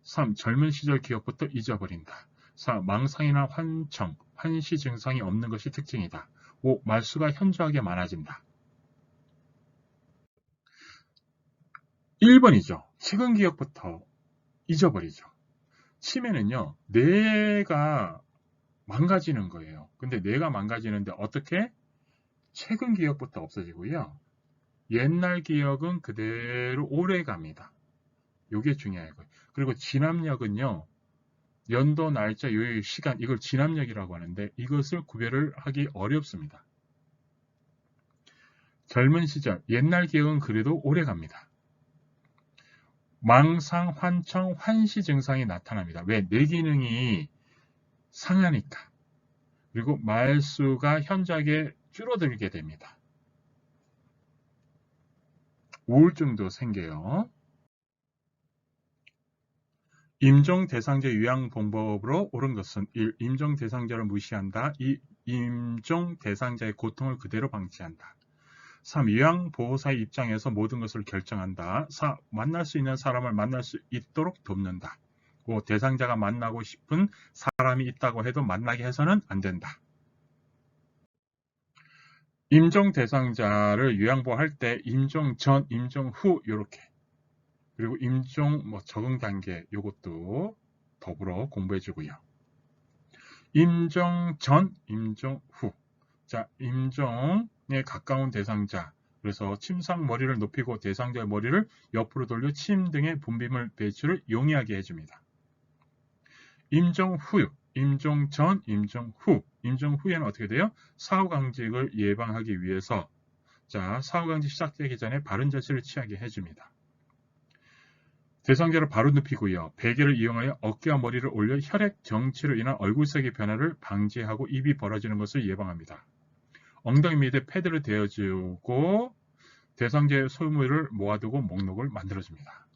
3. 젊은 시절 기억부터 잊어버린다. 4. 망상이나 환청, 환시 증상이 없는 것이 특징이다. 5. 말수가 현저하게 많아진다. 1번이죠. 최근 기억부터 잊어버리죠. 치매는요, 뇌가 망가지는 거예요. 근데 뇌가 망가지는데 어떻게? 최근 기억부터 없어지고요. 옛날 기억은 그대로 오래 갑니다. 이게 중요해요. 그리고 진압력은요. 연도, 날짜, 요일, 시간 이걸 진압력이라고 하는데 이것을 구별을 하기 어렵습니다. 젊은 시절, 옛날 기억은 그래도 오래 갑니다. 망상, 환청, 환시 증상이 나타납니다. 왜? 뇌 기능이 상하니까. 그리고 말수가 현저하게 줄어들게 됩니다. 우울증도 생겨요. 임종 대상자 요양 방법으로 옳은 것은 1. 임종 대상자를 무시한다. 2. 임종 대상자의 고통을 그대로 방치한다. 3. 요양보호사의 입장에서 모든 것을 결정한다. 4. 만날 수 있는 사람을 만날 수 있도록 돕는다. 5. 대상자가 만나고 싶은 사람이 있다고 해도 만나게 해서는 안 된다. 임종 대상자를 요양보호할 때 임종 전, 임종 후 이렇게 그리고 임종 적응 단계 이것도 더불어 공부해 주고요. 임종 전, 임종 후. 자, 임종에 가까운 대상자. 그래서 침상 머리를 높이고 대상자의 머리를 옆으로 돌려 침 등의 분비물 배출을 용이하게 해줍니다. 임종 후, 임종 전, 임종 후. 임종 후에는 어떻게 돼요? 사후강직을 예방하기 위해서 사후강직 시작되기 전에 바른 자세를 취하게 해줍니다. 대상자를 바로 눕히고요. 베개를 이용하여 어깨와 머리를 올려 혈액 정치로 인한 얼굴색의 변화를 방지하고 입이 벌어지는 것을 예방합니다. 엉덩이 밑에 패드를 대어주고 대상자의 소유물을 모아두고 목록을 만들어줍니다.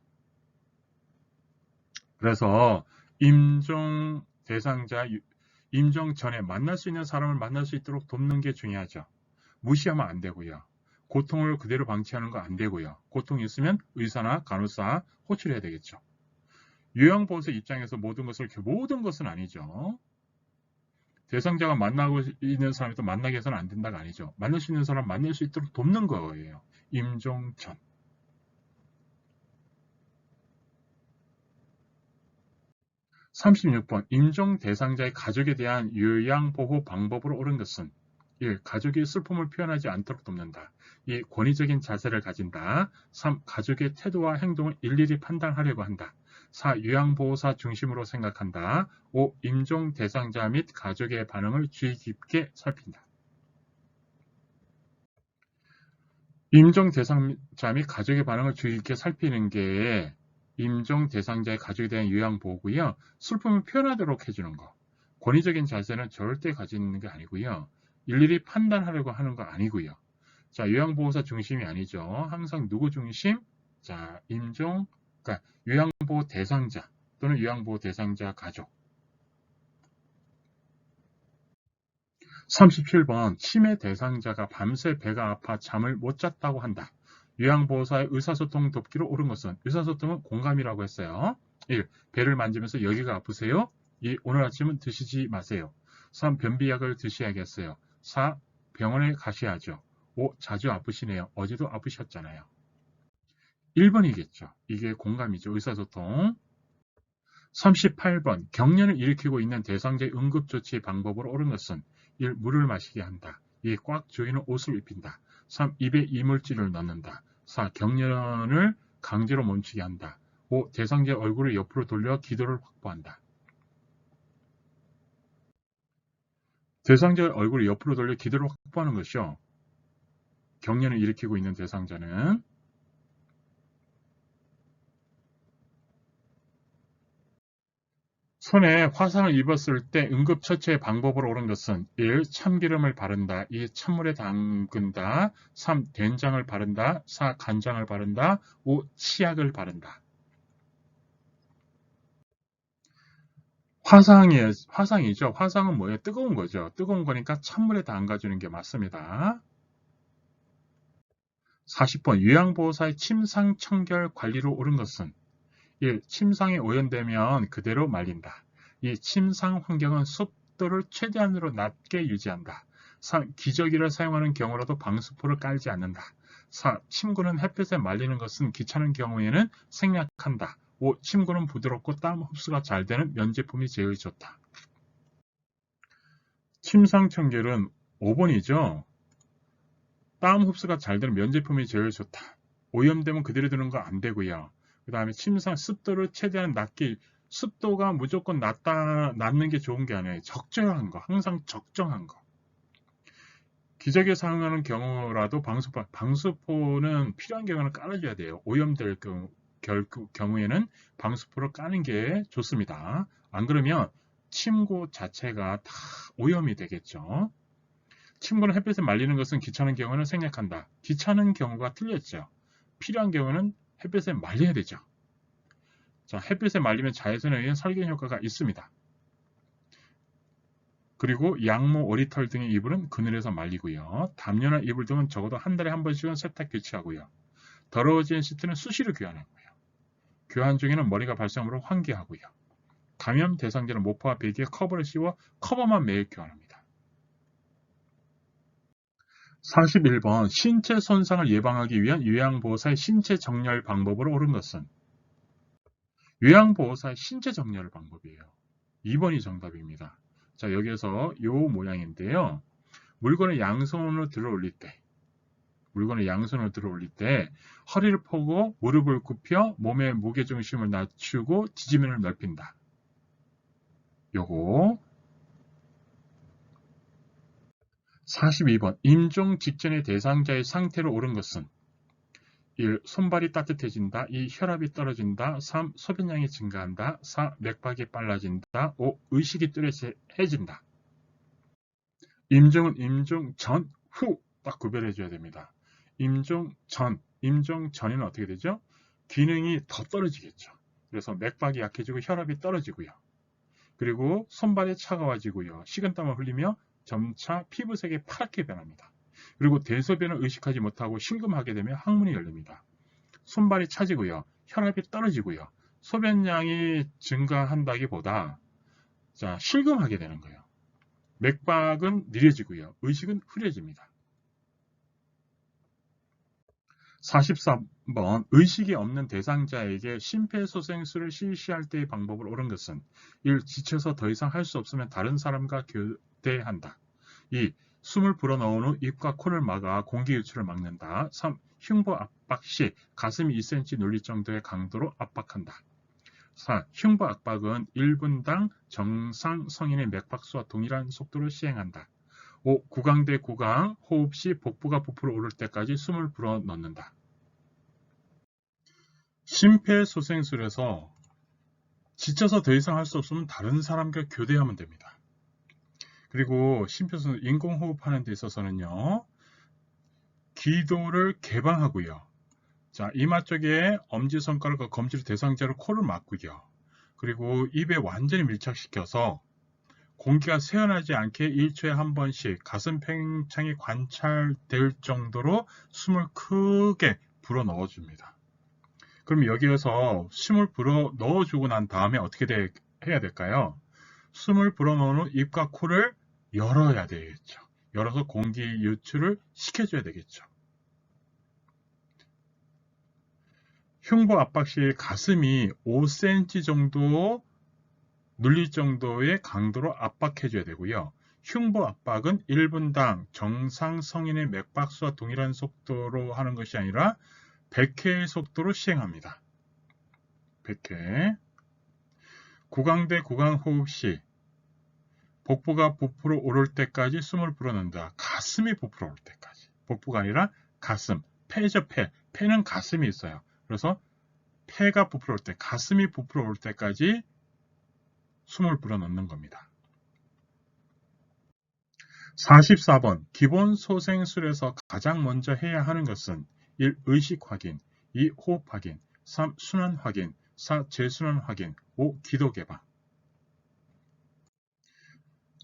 그래서 임종 대상자 임종 전에 만날 수 있는 사람을 만날 수 있도록 돕는 게 중요하죠. 무시하면 안 되고요. 고통을 그대로 방치하는 거 안 되고요. 고통이 있으면 의사나 간호사 호출해야 되겠죠. 요양보호사 입장에서 모든 것은 아니죠. 대상자가 만나고 있는 사람이 또 만나게 해서는 안 된다가 아니죠. 만날 수 있는 사람 만날 수 있도록 돕는 거예요. 임종 전. 36번 임종 대상자의 가족에 대한 요양보호 방법으로 옳은 것은 1. 가족이 슬픔을 표현하지 않도록 돕는다. 2. 권위적인 자세를 가진다. 3. 가족의 태도와 행동을 일일이 판단하려고 한다. 4. 요양보호사 중심으로 생각한다. 5. 임종 대상자 및 가족의 반응을 주의 깊게 살핀다. 임종 대상자 및 가족의 반응을 주의 깊게 살피는 게 임종 대상자의 가족에 대한 요양보호고요. 슬픔을 표현하도록 해주는 거. 권위적인 자세는 절대 가지는 게 아니고요. 일일이 판단하려고 하는 거 아니고요. 자, 요양보호사 중심이 아니죠. 항상 누구 중심? 자, 그러니까 요양보호 대상자 또는 요양보호 대상자 가족. 37번 치매 대상자가 밤새 배가 아파 잠을 못 잤다고 한다. 요양보호사의 의사소통 돕기로 옳은 것은 의사소통은 공감이라고 했어요. 1. 배를 만지면서 여기가 아프세요? 2. 오늘 아침은 드시지 마세요. 3. 변비약을 드셔야겠어요. 4. 병원에 가셔야죠. 5. 자주 아프시네요. 어제도 아프셨잖아요. 1번이겠죠. 이게 공감이죠. 의사소통. 38번 경련을 일으키고 있는 대상자의 응급조치 방법으로 옳은 것은 1. 물을 마시게 한다. 2. 꽉 조이는 옷을 입힌다. 3. 입에 이물질을 넣는다. 4. 경련을 강제로 멈추게 한다. 5. 대상자의 얼굴을 옆으로 돌려 기도를 확보한다. 대상자의 얼굴을 옆으로 돌려 기도를 확보하는 것이요. 경련을 일으키고 있는 대상자는 손에 화상을 입었을 때 응급처치의 방법으로 옳은 것은 1. 참기름을 바른다. 2. 찬물에 담근다. 3. 된장을 바른다. 4. 간장을 바른다. 5. 치약을 바른다. 화상이죠. 화상은 뭐예요? 뜨거운 거죠. 뜨거운 거니까 찬물에 담가주는 게 맞습니다. 40번 요양보호사의 침상 청결 관리로 옳은 것은 1. 침상이 오염되면 그대로 말린다. 2. 침상 환경은 습도를 최대한으로 낮게 유지한다. 3. 기저귀를 사용하는 경우라도 방수포를 깔지 않는다. 4. 침구는 햇볕에 말리는 것은 귀찮은 경우에는 생략한다. 5. 침구는 부드럽고 땀 흡수가 잘 되는 면제품이 제일 좋다. 침상 청결은 5번이죠. 땀 흡수가 잘 되는 면제품이 제일 좋다. 오염되면 그대로 두는 거 안 되고요. 그 다음에 침상 습도를 최대한 낮게, 습도가 무조건 낮는 게 좋은 게 아니에요. 적절한 거, 항상 적정한 거. 기저귀 사용하는 경우라도 방수포는 필요한 경우는 깔아줘야 돼요. 오염될 경우에는 방수포를 까는 게 좋습니다. 안 그러면 침구 자체가 다 오염이 되겠죠. 침구는 햇볕에 말리는 것은 귀찮은 경우는 생략한다. 귀찮은 경우가 틀렸죠. 필요한 경우는 햇볕에 말려야 되죠. 자, 햇빛에 말리면 자외선에 의한 살균 효과가 있습니다. 그리고 양모, 오리털 등의 이불은 그늘에서 말리고요. 담요나 이불 등은 적어도 한 달에 한 번씩은 세탁 교체하고요. 더러워진 시트는 수시로 교환하고요. 교환 중에는 머리가 발생으로 환기하고요. 감염 대상자는 모파와 베개에 커버를 씌워 커버만 매일 교환합니다. 41번 신체 손상을 예방하기 위한 요양보호사의 신체 정렬 방법으로 옳은 것은 요양보호사의 신체 정렬 방법이에요. 2번이 정답입니다. 자, 여기에서 요 모양인데요. 물건을 양손으로 들어 올릴 때 허리를 펴고 무릎을 굽혀 몸의 무게중심을 낮추고 지지면을 넓힌다. 요거 42번 임종 직전의 대상자의 상태로 옳은 것은 1. 손발이 따뜻해진다. 2. 혈압이 떨어진다. 3. 소변량이 증가한다. 4. 맥박이 빨라진다. 5. 의식이 뚜렷해진다. 임종은 임종 전, 후 딱 구별해 줘야 됩니다. 임종 전에는 어떻게 되죠? 기능이 더 떨어지겠죠. 그래서 맥박이 약해지고 혈압이 떨어지고요. 그리고 손발이 차가워지고요. 식은땀을 흘리며 점차 피부색이 파랗게 변합니다. 그리고 대소변을 의식하지 못하고 심금하게 되면 항문이 열립니다. 손발이 차지고요. 혈압이 떨어지고요. 소변량이 증가한다기보다 실금하게 되는 거예요. 맥박은 느려지고요. 의식은 흐려집니다. 43번 의식이 없는 대상자에게 심폐소생술을 실시할 때의 방법을 옳은 것은 1. 지쳐서 더 이상 할 수 없으면 다른 사람과 교대한다. 2. 숨을 불어넣은 후 입과 코를 막아 공기 유출을 막는다. 3. 흉부 압박 시 가슴이 2cm 눌릴 정도의 강도로 압박한다. 4. 흉부 압박은 1분당 정상 성인의 맥박수와 동일한 속도로 시행한다. 5. 구강대 구강, 호흡 시 복부가 부풀어 오를 때까지 숨을 불어넣는다. 심폐소생술에서 지쳐서 더 이상 할 수 없으면 다른 사람과 교대하면 됩니다. 그리고 심폐소생술 인공호흡하는 데 있어서는요. 기도를 개방하고요. 자, 이마 쪽에 엄지손가락과 검지로 대상자로 코를 막고요. 그리고 입에 완전히 밀착시켜서 공기가 새어나지 않게 1초에 한 번씩 가슴 팽창이 관찰될 정도로 숨을 크게 불어 넣어줍니다. 그럼 여기에서 숨을 불어 넣어주고 난 다음에 어떻게 해야 될까요? 숨을 불어넣은 후 입과 코를 열어야 되겠죠. 열어서 공기 유출을 시켜줘야 되겠죠. 흉부 압박 시 가슴이 5cm 정도 눌릴 정도의 강도로 압박해줘야 되고요. 흉부 압박은 1분당 정상 성인의 맥박수와 동일한 속도로 하는 것이 아니라 100회의 속도로 시행합니다. 100회. 구강대 구강호흡 시 복부가 부풀어 오를 때까지 숨을 불어넣는다. 가슴이 부풀어 오를 때까지. 복부가 아니라 가슴. 폐죠, 폐. 폐는 가슴이 있어요. 그래서 폐가 부풀어 올 때, 가슴이 부풀어 올 때까지 숨을 불어넣는 겁니다. 44번. 기본 소생술에서 가장 먼저 해야 하는 것은 1. 의식 확인, 2. 호흡 확인, 3. 순환 확인, 4. 재순환 확인, 5. 기도 개방.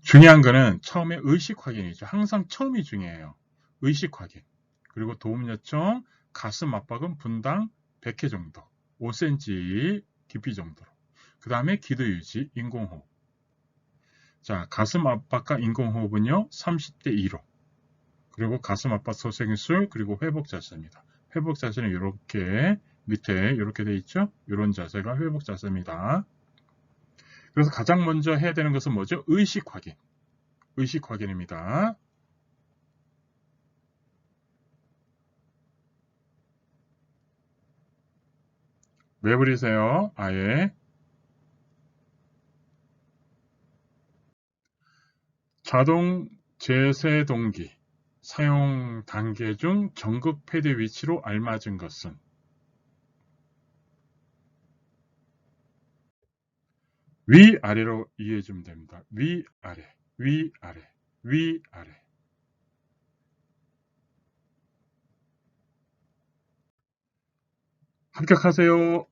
중요한 거는 처음에 의식 확인이죠. 항상 처음이 중요해요. 의식 확인. 그리고 도움 요청, 가슴 압박은 분당 100회 정도, 5cm 깊이 정도로. 그 다음에 기도 유지, 인공호흡. 자, 가슴 압박과 인공호흡은요, 30대 2로. 그리고 가슴 압박 소생술, 그리고 회복 자세입니다. 회복 자세는 이렇게 밑에 이렇게 돼 있죠? 이런 자세가 회복 자세입니다. 그래서 가장 먼저 해야 되는 것은 뭐죠? 의식 확인. 의식 확인입니다. 왜 버리세요? 아예. 자동 제세동기 사용 단계 중 전극 패드 위치로 알맞은 것은 위아래로 이해해 주면 됩니다. 위아래, 위아래, 위아래. 합격하세요.